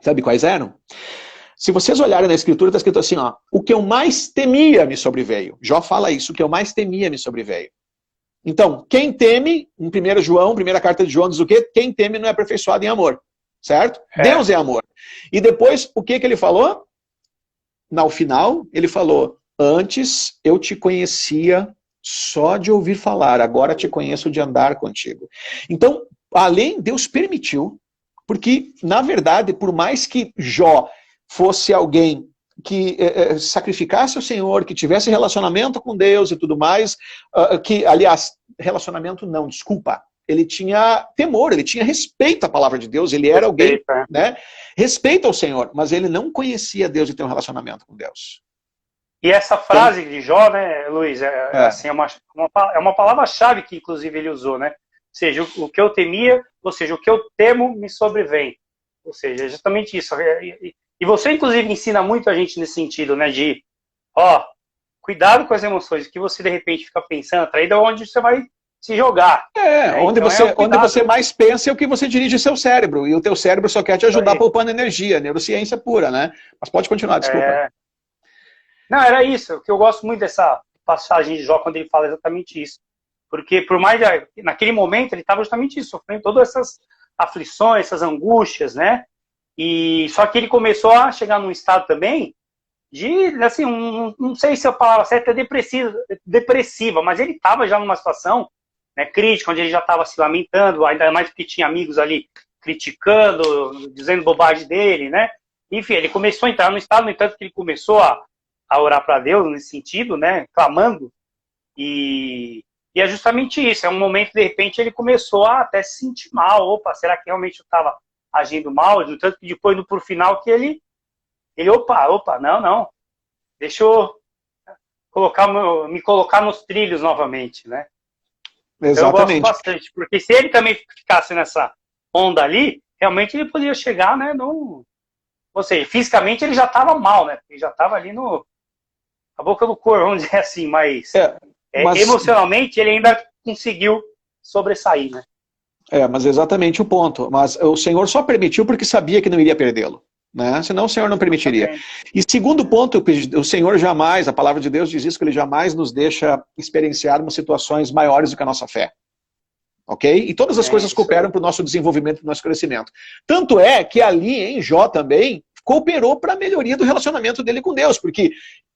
Sabe quais eram? Se vocês olharem na escritura, está escrito assim, ó, o que eu mais temia me sobreveio. Jó fala isso, o que eu mais temia me sobreveio. Então, quem teme, em 1 João, primeira carta de João diz o quê? Quem teme não é aperfeiçoado em amor. Certo? Deus é amor. E depois, o que ele falou? No final, ele falou, antes eu te conhecia só de ouvir falar, agora te conheço de andar contigo. Então, além, Deus permitiu, porque, na verdade, por mais que Jó fosse alguém que sacrificasse o Senhor, que tivesse relacionamento com Deus e tudo mais, que, aliás, relacionamento não, desculpa, ele tinha temor, ele tinha respeito à palavra de Deus, ele era alguém, né, respeito ao Senhor, mas ele não conhecia Deus e tem um relacionamento com Deus. E essa frase de Jó, né, Luiz, assim, é uma palavra-chave que, inclusive, ele usou, né? Ou seja, o que eu temia, ou seja, o que eu temo me sobrevém. Ou seja, é justamente isso. E você, inclusive, ensina muito a gente nesse sentido, né? De, cuidado com as emoções, que você, de repente, fica pensando, atraído onde você vai se jogar. Onde você mais pensa é o que você dirige seu cérebro. E o teu cérebro só quer te ajudar poupando energia, neurociência pura, né? Mas pode continuar, desculpa. Não, era isso. O que eu gosto muito dessa passagem de Jó, quando ele fala exatamente isso. Porque, por mais naquele momento, ele estava justamente isso, sofrendo todas essas aflições, essas angústias, né? E só que ele começou a chegar num estado também de, assim, não sei se a palavra certa é depressiva, mas ele estava já numa situação, né, crítica, onde ele já estava se lamentando, ainda mais porque tinha amigos ali criticando, dizendo bobagem dele, né? Enfim, ele começou a entrar no estado, no entanto que ele começou a orar para Deus nesse sentido, né, clamando, e é justamente isso, é um momento, de repente, ele começou a até se sentir mal, opa, será que realmente eu estava agindo mal? No tanto que depois, pro final, que ele opa, não, deixa eu me colocar nos trilhos novamente, né? Exatamente. Então, eu gosto bastante, porque se ele também ficasse nessa onda ali, realmente ele poderia chegar, né, ou seja, fisicamente ele já estava mal, né? Ele já estava ali a boca do corpo, vamos dizer assim, mas emocionalmente ele ainda conseguiu sobressair, né? Mas exatamente o ponto. Mas o Senhor só permitiu porque sabia que não iria perdê-lo, né? Senão o Senhor não permitiria. E segundo ponto, o Senhor jamais, a palavra de Deus diz isso, que Ele jamais nos deixa experienciarmos situações maiores do que a nossa fé. Ok? E todas as coisas cooperam para o nosso desenvolvimento, para o nosso crescimento. Tanto é que ali em Jó também cooperou para a melhoria do relacionamento dele com Deus, porque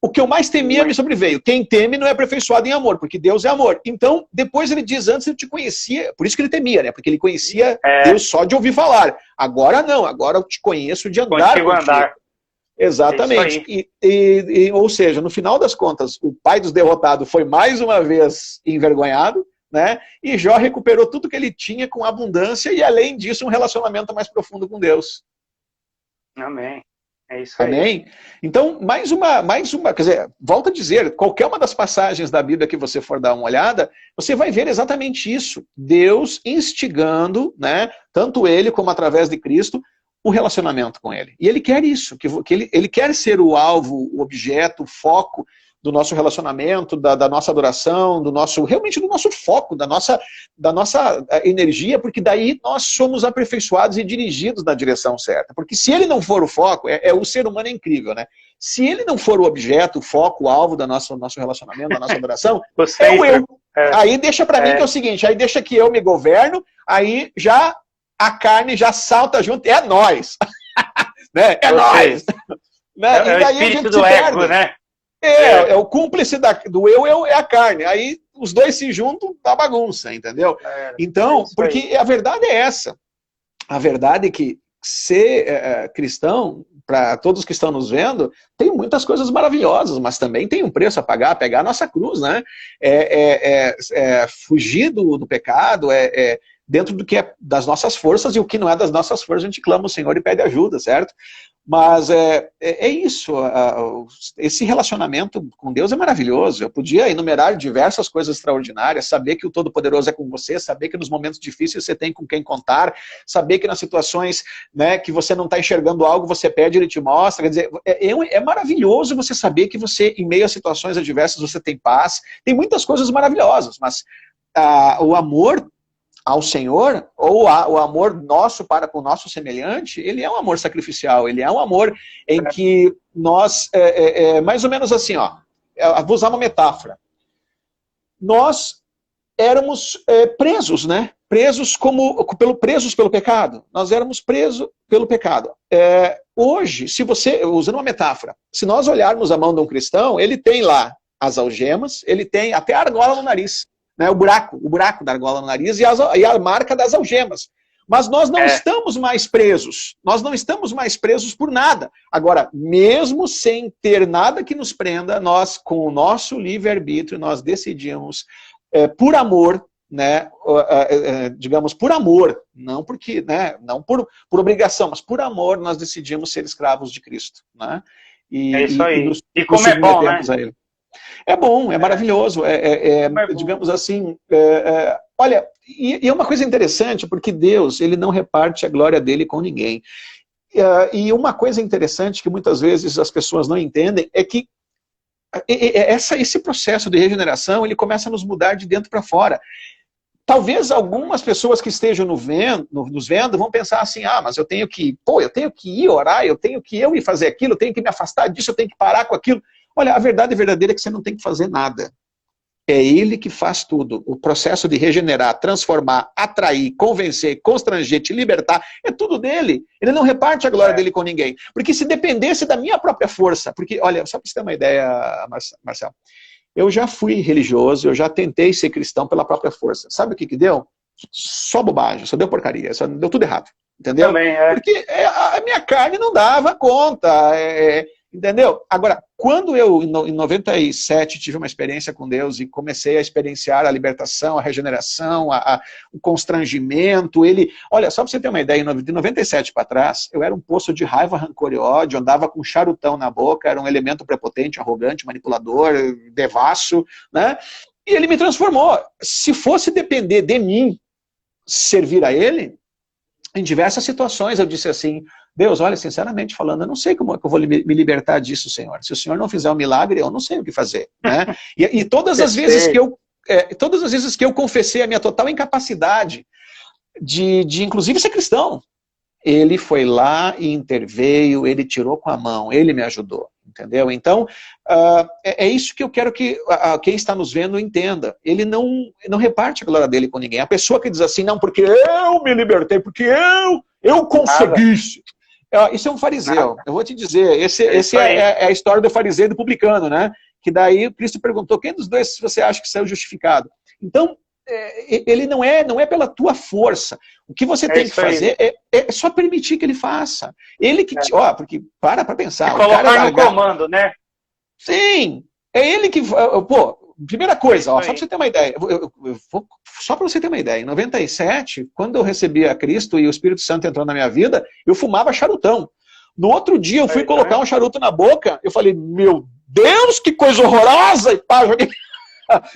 o que eu mais temia me sobreveio. Quem teme não é aperfeiçoado em amor, porque Deus é amor. Então, depois ele diz, antes ele te conhecia, por isso que ele temia, né? Porque ele conhecia Deus só de ouvir falar. Agora não, agora eu te conheço de andar contigo. Exatamente. Ou seja, no final das contas, o pai dos derrotados foi mais uma vez envergonhado, né? E Jó recuperou tudo que ele tinha com abundância e, além disso, um relacionamento mais profundo com Deus. Amém. É isso aí. Amém? Então, mais uma, quer dizer, volto a dizer, qualquer uma das passagens da Bíblia que você for dar uma olhada, você vai ver exatamente isso. Deus instigando, né, tanto ele como através de Cristo, o relacionamento com ele. E ele quer isso, que ele quer ser o alvo, o objeto, o foco do nosso relacionamento, da nossa adoração, realmente do nosso foco, da nossa energia, porque daí nós somos aperfeiçoados e dirigidos na direção certa. Porque se ele não for o foco, o ser humano é incrível, né? Se ele não for o objeto, o foco, o alvo do nosso relacionamento, da nossa adoração, é o eu. Aí deixa pra mim que é o seguinte, aí deixa que eu me governo, aí já a carne já salta junto, é nós. Né? É nós. Né? E daí o espírito do ego, né? É o cúmplice do eu é a carne. Aí os dois se juntam, dá bagunça, entendeu? Então, porque a verdade é essa. A verdade é que ser cristão, para todos que estão nos vendo, tem muitas coisas maravilhosas, mas também tem um preço a pagar, pegar a nossa cruz, né? Fugir do pecado, dentro do que é das nossas forças, e o que não é das nossas forças, a gente clama ao Senhor e pede ajuda, certo? Mas é isso, esse relacionamento com Deus é maravilhoso. Eu podia enumerar diversas coisas extraordinárias, saber que o Todo-Poderoso é com você, saber que nos momentos difíceis você tem com quem contar, saber que nas situações, né, que você não está enxergando algo, você pede, ele te mostra. Quer dizer, é maravilhoso você saber que você, em meio a situações adversas, você tem paz. Tem muitas coisas maravilhosas, mas o amor ao Senhor, ou o amor nosso para com o nosso semelhante, ele é um amor sacrificial, ele é um amor em que nós, mais ou menos assim, ó, vou usar uma metáfora. Nós éramos presos, né? Presos pelo pecado. Nós éramos presos pelo pecado. Hoje, se você, usando uma metáfora, se nós olharmos a mão de um cristão, ele tem lá as algemas, ele tem até a argola no nariz. Né, o buraco da argola no nariz e a marca das algemas. Mas nós não estamos mais presos. Nós não estamos mais presos por nada. Agora, mesmo sem ter nada que nos prenda, nós, com o nosso livre-arbítrio, nós decidimos, por amor, né, digamos, por amor, não porque, né, não por obrigação, mas por amor, nós decidimos ser escravos de Cristo. Né? É isso aí. E como é bom, né? A ele. É bom, é maravilhoso, digamos assim, olha, e é uma coisa interessante, porque Deus, ele não reparte a glória dele com ninguém. E uma coisa interessante que muitas vezes as pessoas não entendem é que esse processo de regeneração, ele começa a nos mudar de dentro para fora. Talvez algumas pessoas que estejam nos vendo vão pensar assim, mas eu tenho que ir orar, eu tenho que ir fazer aquilo, eu tenho que me afastar disso, eu tenho que parar com aquilo. Olha, a verdade verdadeira é que você não tem que fazer nada. É ele que faz tudo. O processo de regenerar, transformar, atrair, convencer, constranger, te libertar, é tudo dele. Ele não reparte a glória dele com ninguém. Porque se dependesse da minha própria força, porque, olha, só para você ter uma ideia, Marcelo, eu já fui religioso, eu já tentei ser cristão pela própria força. Sabe o que deu? Só bobagem, só deu porcaria, só deu tudo errado. Entendeu? Também, Porque a minha carne não dava conta, entendeu? Agora, quando eu, em 97, tive uma experiência com Deus e comecei a experienciar a libertação, a regeneração, o constrangimento, olha, só para você ter uma ideia, de 97 para trás, eu era um poço de raiva, rancor e ódio, andava com charutão na boca, era um elemento prepotente, arrogante, manipulador, devasso, né? E ele me transformou. Se fosse depender de mim servir a ele, em diversas situações eu disse assim, Deus, olha, sinceramente falando, eu não sei como é que eu vou me libertar disso, Senhor. Se o Senhor não fizer um milagre, eu não sei o que fazer. Né? E todas as vezes que eu confessei a minha total incapacidade de inclusive ser cristão, ele foi lá e interveio, ele tirou com a mão, ele me ajudou. Entendeu? Então, é isso que eu quero que quem está nos vendo entenda. Ele não reparte a glória dele com ninguém. A pessoa que diz assim, não, porque eu me libertei, porque eu consegui isso. Isso é um fariseu. Eu vou te dizer, esse é a história do fariseu e do publicano, né? Que daí Cristo perguntou, quem dos dois você acha que saiu justificado? Então, ele não é pela tua força. O que você tem que fazer é só permitir que ele faça. Ele que porque para pensar. Colocar no comando, né? Sim, é ele que... primeira coisa, só para você ter uma ideia. Só para você ter uma ideia, em 97, quando eu recebi a Cristo e o Espírito Santo entrou na minha vida, eu fumava charutão. No outro dia eu fui colocar um charuto na boca, eu falei, meu Deus, que coisa horrorosa! E pá, joguei...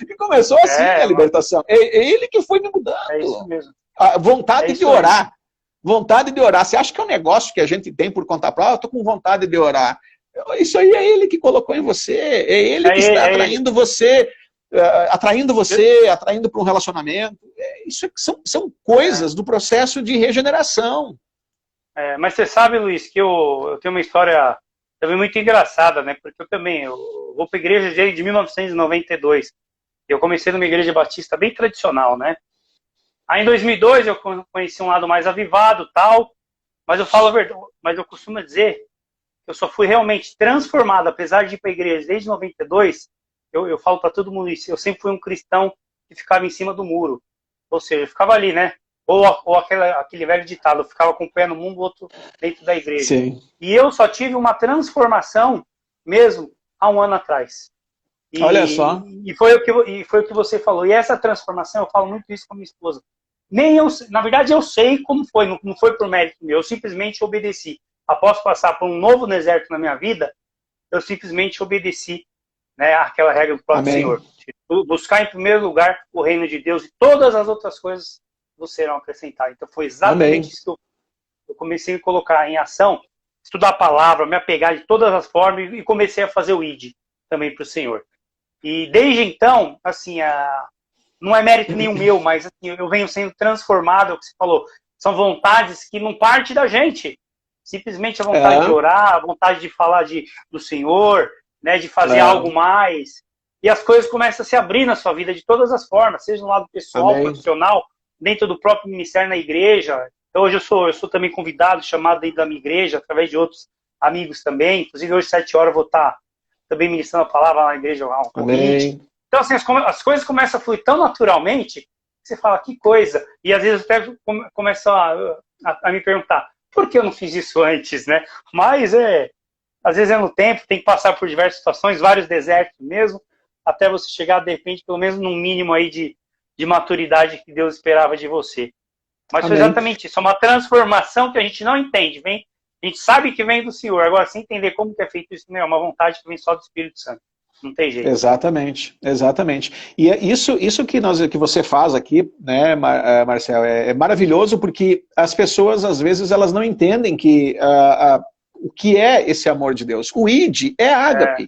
E começou assim a libertação. É ele que foi me mudando. É isso mesmo. A vontade de orar. Vontade de orar. Você acha que é um negócio que a gente tem por conta própria? Eu estou com vontade de orar. Isso aí é ele que colocou em você. É ele que está atraindo você, atraindo para um relacionamento. Isso são coisas do processo de regeneração. Mas você sabe, Luiz, que eu tenho uma história também muito engraçada, né? Porque eu vou para a igreja de 1992. Eu comecei numa igreja batista bem tradicional, né? Aí em 2002 eu conheci um lado mais avivado, tal, mas eu falo a verdade, mas eu costumo dizer que eu só fui realmente transformado, apesar de ir para a igreja desde 92, eu falo para todo mundo isso, eu sempre fui um cristão que ficava em cima do muro, ou seja, eu ficava ali, né? Ou aquele velho ditado, eu ficava com o pé no mundo, o outro dentro da igreja. Sim. E eu só tive uma transformação mesmo há um ano atrás. Olha só. E foi o que você falou. E essa transformação, eu falo muito isso com a minha esposa. nem eu, na verdade eu sei como foi, não foi por mérito meu, eu simplesmente obedeci. Após passar por um novo deserto na minha vida, eu simplesmente obedeci, né, àquela regra do próprio Amém. Senhor. Buscar em primeiro lugar o reino de Deus e todas as outras coisas vos serão acrescentadas. Então foi exatamente Amém. isso que eu comecei a colocar em ação, estudar a palavra, me apegar de todas as formas e comecei a fazer o ID também para o Senhor. E desde então, assim, não é mérito nenhum meu, mas assim, eu venho sendo transformado, é o que você falou, são vontades que não partem da gente. Simplesmente a vontade de orar, a vontade de falar do Senhor, né, de fazer algo mais. E as coisas começam a se abrir na sua vida de todas as formas, seja no lado pessoal, Amém. profissional, dentro do próprio ministério na igreja. Então, hoje eu sou também convidado, chamado dentro da minha igreja, através de outros amigos também. Inclusive, hoje, 7 horas, eu vou estar também ministrando a palavra lá na igreja, lá um convite. Então, assim, as coisas começam a fluir tão naturalmente, que você fala, que coisa. E às vezes até começam a me perguntar, por que eu não fiz isso antes, né? Mas, às vezes é no tempo, tem que passar por diversas situações, vários desertos mesmo, até você chegar, de repente, pelo menos num mínimo aí de maturidade que Deus esperava de você. Mas foi exatamente isso, é uma transformação que a gente não entende, a gente sabe que vem do Senhor, agora sem entender como que é feito isso, não é uma vontade que vem só do Espírito Santo, não tem jeito. Exatamente, exatamente. E é isso que você faz aqui, né, Marcel, é maravilhoso, porque as pessoas, às vezes, elas não entendem que o que é esse amor de Deus. O ID é ágape.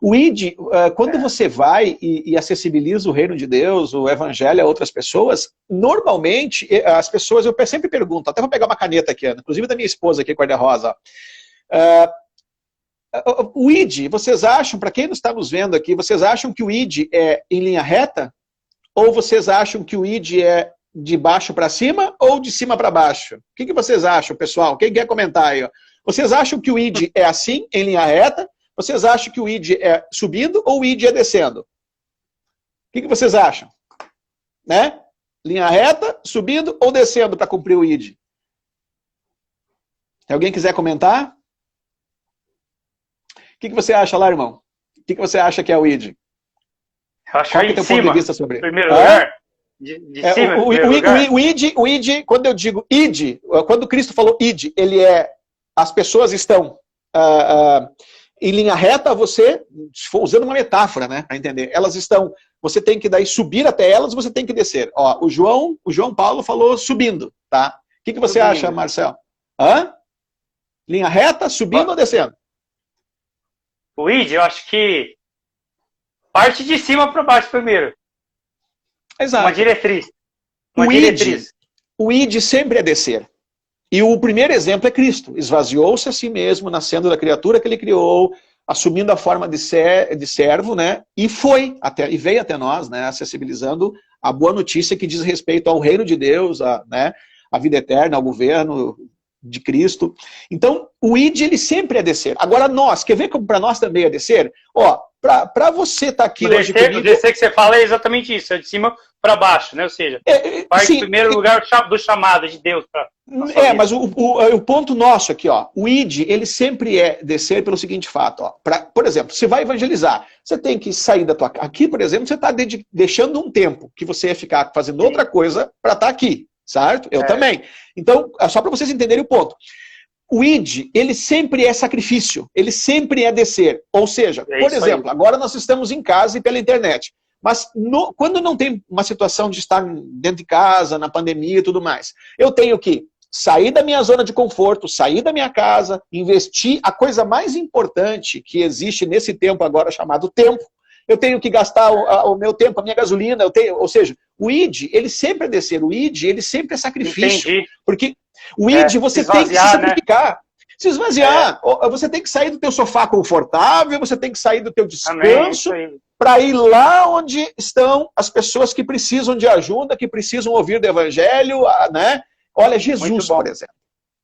O ID, quando você vai e acessibiliza o reino de Deus, o evangelho a outras pessoas, normalmente, as pessoas, eu sempre pergunto, até vou pegar uma caneta aqui, inclusive da minha esposa aqui, cor-de-rosa. O ID, vocês acham, para quem não está nos vendo aqui, vocês acham que o ID é em linha reta? Ou vocês acham que o ID é de baixo para cima ou de cima para baixo? O que vocês acham, pessoal? Quem quer comentar aí? Ó? Vocês acham que o ID é assim, em linha reta? Vocês acham que o ID é subindo ou o ID é descendo? O que vocês acham? Né? Linha reta, subindo ou descendo para cumprir o ID? Se alguém quiser comentar? O que você acha lá, irmão? O que você acha que é o ID? Eu acho que é teu ponto de vista sobre primeiro lugar. De cima, o ID, quando eu digo ID, quando Cristo falou ID, ele é, as pessoas estão em linha reta, você, usando uma metáfora, né, para entender, elas estão, você tem que daí subir até elas, você tem que descer. Ó, o João Paulo falou subindo, tá? O que você acha, Marcel? Linha reta, subindo ou descendo? O ID, eu acho que parte de cima para baixo primeiro. Exato. Uma diretriz. O ID sempre é descer. E o primeiro exemplo é Cristo. Esvaziou-se a si mesmo, nascendo da criatura que ele criou, assumindo a forma de servo, né? E veio até nós, né? Acessibilizando a boa notícia que diz respeito ao reino de Deus, né? A vida eterna, ao governo de Cristo. Então, o ID, ele sempre é descer. Agora nós, quer ver como para nós também é descer? Ó, para você estar aqui hoje comigo... O descer que você fala é exatamente isso, é de cima para baixo, né? Ou seja, parte em primeiro lugar do chamado de Deus para mas o ponto nosso aqui, ó, o ID, ele sempre é descer pelo seguinte fato, ó, por exemplo, você vai evangelizar, você tem que sair da tua casa, aqui, por exemplo, você está deixando um tempo que você ia ficar fazendo outra coisa para estar aqui, certo? Eu também. Então, só para vocês entenderem o ponto. O ID, ele sempre é sacrifício, ele sempre é descer. Ou seja, por exemplo, agora nós estamos em casa e pela internet. Mas quando não tem uma situação de estar dentro de casa, na pandemia e tudo mais, eu tenho que sair da minha zona de conforto, sair da minha casa, investir a coisa mais importante que existe nesse tempo agora, chamado tempo. Eu tenho que gastar o meu tempo, a minha gasolina, ou seja, o ID, ele sempre é descer, o ID, ele sempre é sacrifício. Entendi. Porque o ID, você tem que se sacrificar. Né? Se esvaziar, você tem que sair do teu sofá confortável, você tem que sair do teu descanso para ir lá onde estão as pessoas que precisam de ajuda, que precisam ouvir do evangelho, né? Olha, Jesus, por exemplo.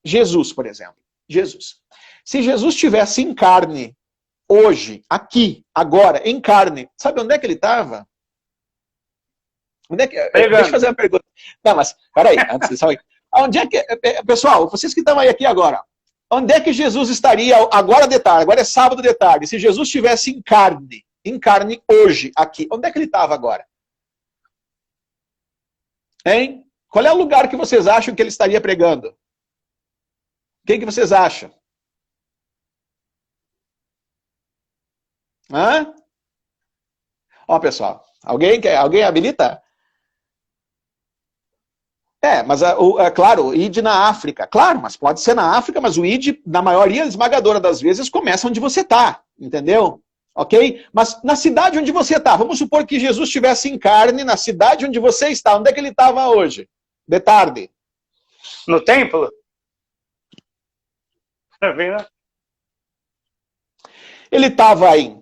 Jesus, por exemplo. Jesus. Se Jesus estivesse em carne, hoje, aqui, agora, em carne, sabe onde é que ele estava? Deixa eu fazer uma pergunta. Não, mas, peraí, antes de sair. Onde é que, pessoal, vocês que estão aí aqui agora, onde é que Jesus estaria agora de tarde? Agora é sábado de tarde. Se Jesus estivesse em carne hoje, aqui, onde é que ele estava agora? Hein? Qual é o lugar que vocês acham que ele estaria pregando? Quem que vocês acham? Hã? Ó, pessoal, alguém habilita? Mas, claro, o ID na África. Claro, mas pode ser na África, mas o ID, na maioria esmagadora das vezes, começa onde você está, entendeu? Ok? Mas na cidade onde você está, vamos supor que Jesus estivesse em carne na cidade onde você está. Onde é que ele estava hoje? De tarde. No templo? Tá vendo? Ele estava aí.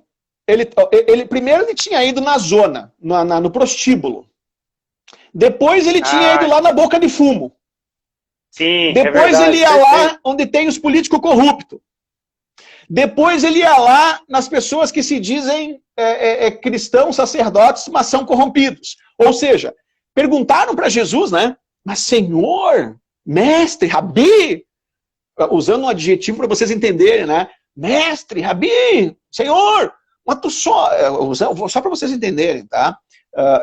Primeiro ele tinha ido na zona, no prostíbulo. Depois ele tinha ido lá na boca de fumo. Sim, depois ele ia lá onde tem os políticos corruptos. Depois ele ia lá nas pessoas que se dizem cristãos, sacerdotes, mas são corrompidos. Ou seja, perguntaram para Jesus, né? Mas Senhor, mestre, rabi, usando um adjetivo para vocês entenderem, né? Mestre, rabi, Senhor, mas tu só para vocês entenderem, tá?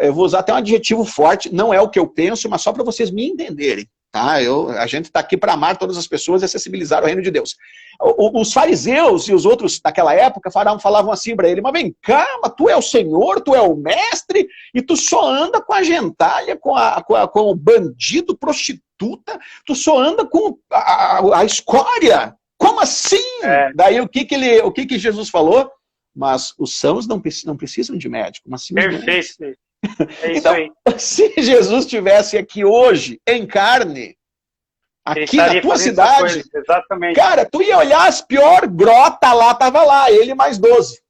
Eu vou usar até um adjetivo forte, não é o que eu penso, mas só para vocês me entenderem, tá? A gente está aqui para amar todas as pessoas e acessibilizar o reino de Deus. Os fariseus e os outros daquela época falavam assim para ele, mas vem cá, mas tu é o Senhor, tu é o mestre, e tu só anda com a gentalha, com o bandido, prostituta, tu só anda com a escória. Como assim? Daí o que Jesus falou? Mas os sãos não precisam de médico. Mas sim, perfeito. É isso então, aí. se Jesus estivesse aqui hoje, em carne, aqui na tua cidade, exatamente. Cara, tu ia olhar as pior grota lá, tava lá, ele mais 12.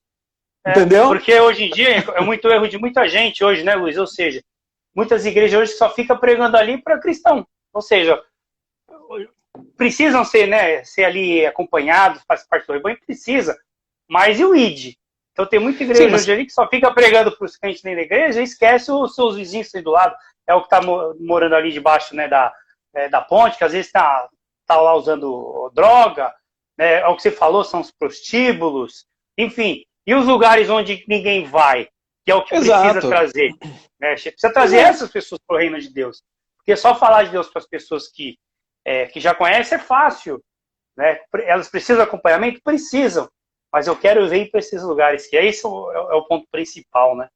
Entendeu? Porque hoje em dia é muito erro de muita gente hoje, né, Luiz? Ou seja, muitas igrejas hoje só ficam pregando ali para cristão. Ou seja, precisam ser ali acompanhados, faz parte do rebanho, precisa. Mas e o ID? Então tem muita igreja hoje ali que só fica pregando para os crentes dentro da igreja e esquece os seus vizinhos que estão do lado. É o que está morando ali debaixo, né, da ponte, que às vezes tá lá usando droga, né, é o que você falou, são os prostíbulos, enfim. E os lugares onde ninguém vai, que é o que precisa trazer. Né? Precisa trazer essas pessoas para o reino de Deus. Porque só falar de Deus para as pessoas que já conhecem é fácil. Né? Elas precisam de acompanhamento? Precisam. Mas eu quero ver para esses lugares, que esse é o ponto principal, né?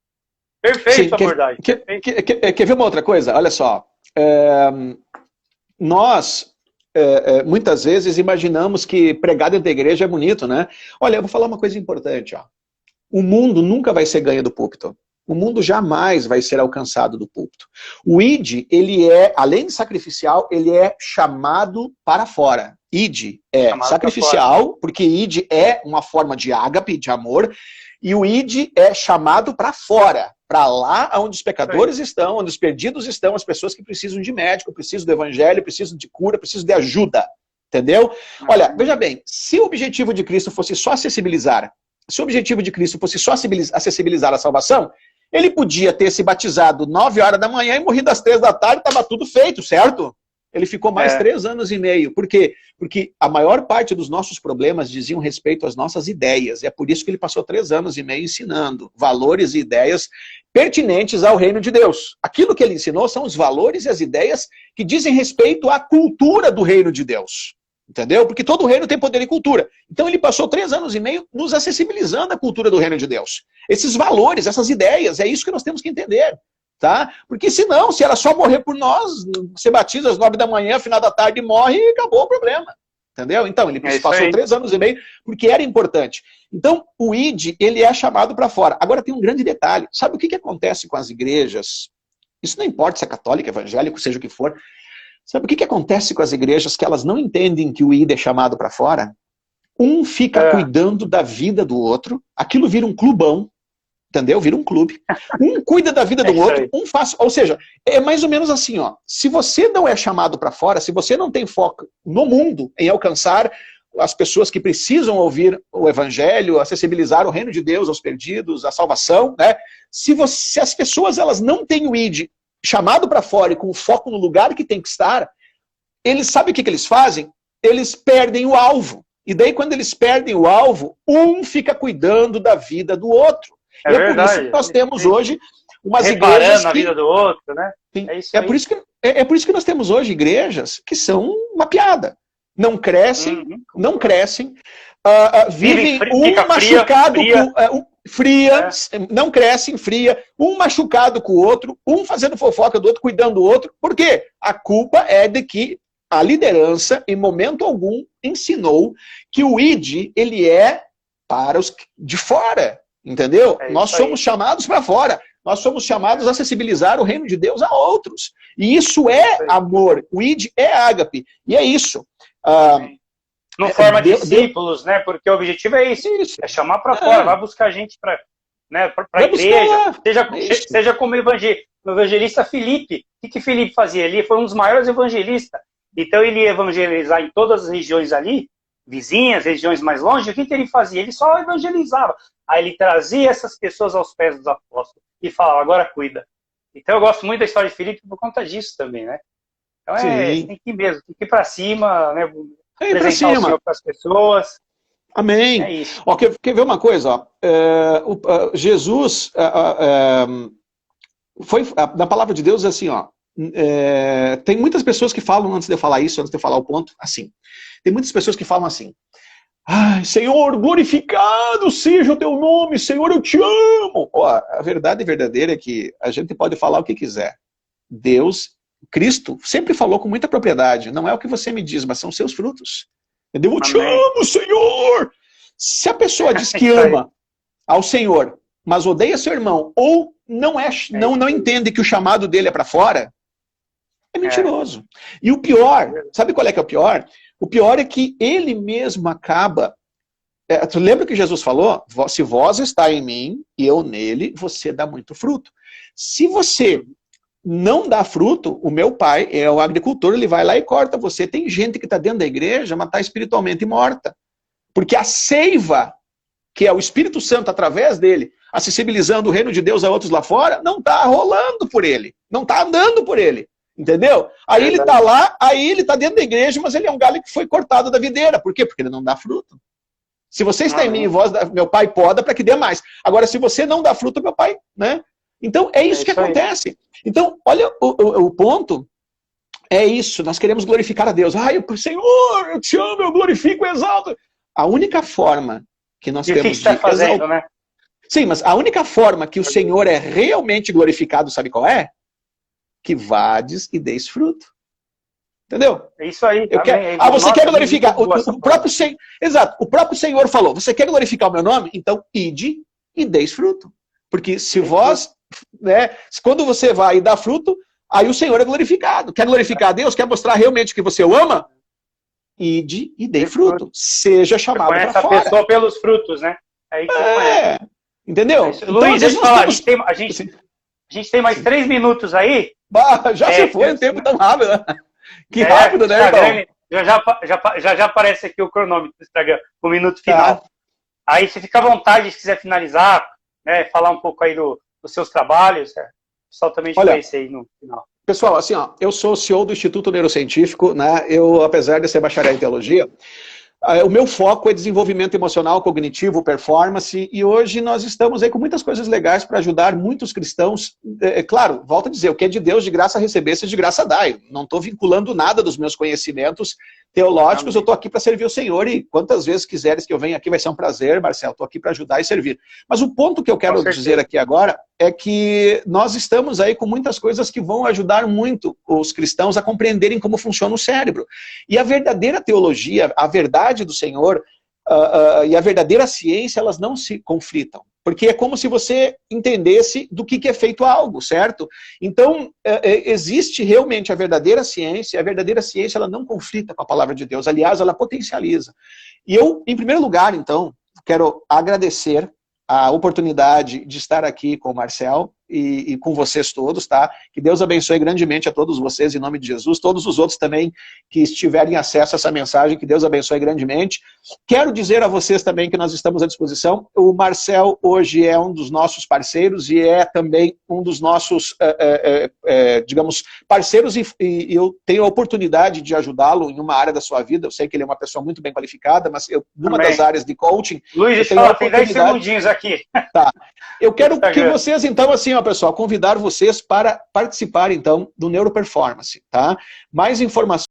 Perfeito a abordagem. Quer ver uma outra coisa? Olha só. Nós, muitas vezes, imaginamos que pregar dentro da igreja é bonito, né? Olha, eu vou falar uma coisa importante. Ó. O mundo nunca vai ser ganho do púlpito. O mundo jamais vai ser alcançado do púlpito. O ID, ele além de sacrificial, ele é chamado para fora. ID é chamado sacrificial, porque ID é uma forma de ágape, de amor, e o ID é chamado para fora, para lá onde os pecadores estão, onde os perdidos estão, as pessoas que precisam de médico, precisam do evangelho, precisam de cura, precisam de ajuda. Entendeu? Olha, veja bem, se o objetivo de Cristo fosse só acessibilizar, a salvação, ele podia ter se batizado 9 horas da manhã e morrido às 3 da tarde, estava tudo feito, certo? Ele ficou mais 3 anos e meio. Por quê? Porque a maior parte dos nossos problemas diziam respeito às nossas ideias. E é por isso que ele passou 3 anos e meio ensinando valores e ideias pertinentes ao reino de Deus. Aquilo que ele ensinou são os valores e as ideias que dizem respeito à cultura do reino de Deus. Entendeu? Porque todo reino tem poder e cultura. Então ele passou 3 anos e meio nos acessibilizando à cultura do reino de Deus. Esses valores, essas ideias, é isso que nós temos que entender. Tá? Porque senão, se ela só morrer por nós, você batiza às 9 da manhã, final da tarde morre e acabou o problema. Entendeu? Então, ele passou 3 anos e meio porque era importante. Então, o ID, ele é chamado para fora. Agora tem um grande detalhe. Sabe o que acontece com as igrejas? Isso não importa se é católica, evangélico, seja o que for. Sabe o que acontece com as igrejas que elas não entendem que o ID é chamado para fora? Um fica cuidando da vida do outro, aquilo vira um clubão, entendeu? Vira um clube. Um cuida da vida do outro, um faz... Ou seja, é mais ou menos assim, ó. Se você não é chamado para fora, se você não tem foco no mundo em alcançar as pessoas que precisam ouvir o evangelho, acessibilizar o reino de Deus aos perdidos, a salvação, né? Se as pessoas elas não têm o ID chamado para fora e com foco no lugar que tem que estar, eles sabem o que eles fazem? Eles perdem o alvo. E daí, quando eles perdem o alvo, um fica cuidando da vida do outro. É por isso que nós temos hoje umas igrejas na vida do outro, né? É por isso que é por isso que nós temos hoje igrejas que são uma piada. Não crescem, não crescem, vivem um machucado fria, não crescem, fria, um machucado com o outro, um fazendo fofoca do outro, cuidando do outro. Por quê? A culpa é de que a liderança, em momento algum, ensinou que o ID, ele é para os de fora, entendeu? Nós somos chamados para fora. Nós somos chamados a sensibilizar o reino de Deus a outros. E isso é amor. O ID é ágape. E é isso. Não forma discípulos, né? Porque o objetivo é isso. É chamar para fora. Vai buscar gente para, né, a igreja. Seja como o evangelista Filipe. O que Filipe fazia? Ele foi um dos maiores evangelistas. Então ele ia evangelizar em todas as regiões ali, vizinhas, regiões mais longe. O que ele fazia? Ele só evangelizava. Aí ele trazia essas pessoas aos pés dos apóstolos e falava, agora cuida. Então eu gosto muito da história de Filipe por conta disso também, né? Então tem que ir mesmo, tem que ir para cima, né? Apresentar o Senhor para as pessoas. Amém. É isso. Ó, quer ver uma coisa? Ó? Jesus, na palavra de Deus, é assim, ó. Tem muitas pessoas que falam, antes de eu falar isso, antes de eu falar o ponto, assim. Tem muitas pessoas que falam assim, ai, Senhor, glorificado seja o teu nome, Senhor, eu te amo. Ó, a verdade verdadeira é que a gente pode falar o que quiser. Deus, Cristo, sempre falou com muita propriedade. Não é o que você me diz, mas são seus frutos. Entendeu? Eu te amo, Senhor. Se a pessoa diz que ama ao Senhor, mas odeia seu irmão, ou não entende que o chamado dele é para fora, é mentiroso. E o pior, sabe qual é que é o pior? O pior é que ele mesmo acaba... tu lembra que Jesus falou? Se vós está em mim e eu nele, você dá muito fruto. Se você não dá fruto, o meu pai é o agricultor, ele vai lá e corta você. Tem gente que está dentro da igreja, mas está espiritualmente morta. Porque a seiva, que é o Espírito Santo através dele, acessibilizando o reino de Deus a outros lá fora, não está rolando por ele. Não está andando por ele. Entendeu? Aí ele está lá, aí ele está dentro da igreja, mas ele é um galho que foi cortado da videira. Por quê? Porque ele não dá fruto. Se você está em mim e vós, meu pai poda para que dê mais. Agora, se você não dá fruto, meu pai, né? Então, é isso que acontece. Então, olha, o ponto é isso. Nós queremos glorificar a Deus. Ai, Senhor, eu te amo, eu glorifico, eu exalto. A única forma que nós temos de está fazendo, né? Sim, mas a única forma que o Senhor é realmente glorificado, sabe qual é? Que vades e deis fruto. Entendeu? É isso aí. Você quer glorificar? O próprio Senhor, exato, o próprio Senhor falou, você quer glorificar o meu nome? Então, ide e deis fruto. Porque se vós, né, quando você vai e dá fruto, aí o Senhor é glorificado. Quer glorificar a Deus? Quer mostrar realmente que você o ama? Ide e dei fruto. Seja chamado para fora. Conhece a pessoa pelos frutos, né? É isso que você conhece. Entendeu? Luiz, deixa eu falar, a gente tem mais 3 minutos aí. Já se foi um tempo tão rápido, né? Que rápido, né, irmão? Já aparece aqui o cronômetro do Instagram, o minuto final. Aí você fica à vontade, se quiser finalizar, né, falar um pouco aí dos seus trabalhos, o pessoal também te conhece aí no final. Pessoal, assim, ó, eu sou CEO do Instituto Neurocientífico, né? Eu, apesar de ser bacharel em teologia, o meu foco é desenvolvimento emocional, cognitivo, performance, e hoje nós estamos aí com muitas coisas legais para ajudar muitos cristãos. Claro, volto a dizer, o que é de Deus de graça receber, se de graça dá. Eu não estou vinculando nada dos meus conhecimentos teológicos, eu estou aqui para servir o Senhor, e quantas vezes quiseres que eu venha aqui, vai ser um prazer, Marcelo, estou aqui para ajudar e servir. Mas o ponto que eu quero dizer aqui agora é que nós estamos aí com muitas coisas que vão ajudar muito os cristãos a compreenderem como funciona o cérebro. E a verdadeira teologia, a verdade do Senhor e a verdadeira ciência, elas não se conflitam. Porque é como se você entendesse do que é feito algo, certo? Então, existe realmente a verdadeira ciência ela não conflita com a palavra de Deus, aliás, ela potencializa. E eu, em primeiro lugar, então, quero agradecer a oportunidade de estar aqui com o Marcel e com vocês todos, tá? Que Deus abençoe grandemente a todos vocês, em nome de Jesus, todos os outros também que estiverem acesso a essa mensagem, que Deus abençoe grandemente. Quero dizer a vocês também que nós estamos à disposição. O Marcel hoje é um dos nossos parceiros e é também um dos nossos, digamos, parceiros, e eu tenho a oportunidade de ajudá-lo em uma área da sua vida. Eu sei que ele é uma pessoa muito bem qualificada, mas numa das áreas de coaching... Luiz, tem 10 segundinhos aqui. Tá. Eu quero que vocês, então, assim, ó, pessoal, convidar vocês para participar, então, do Neuroperformance, tá? Mais informações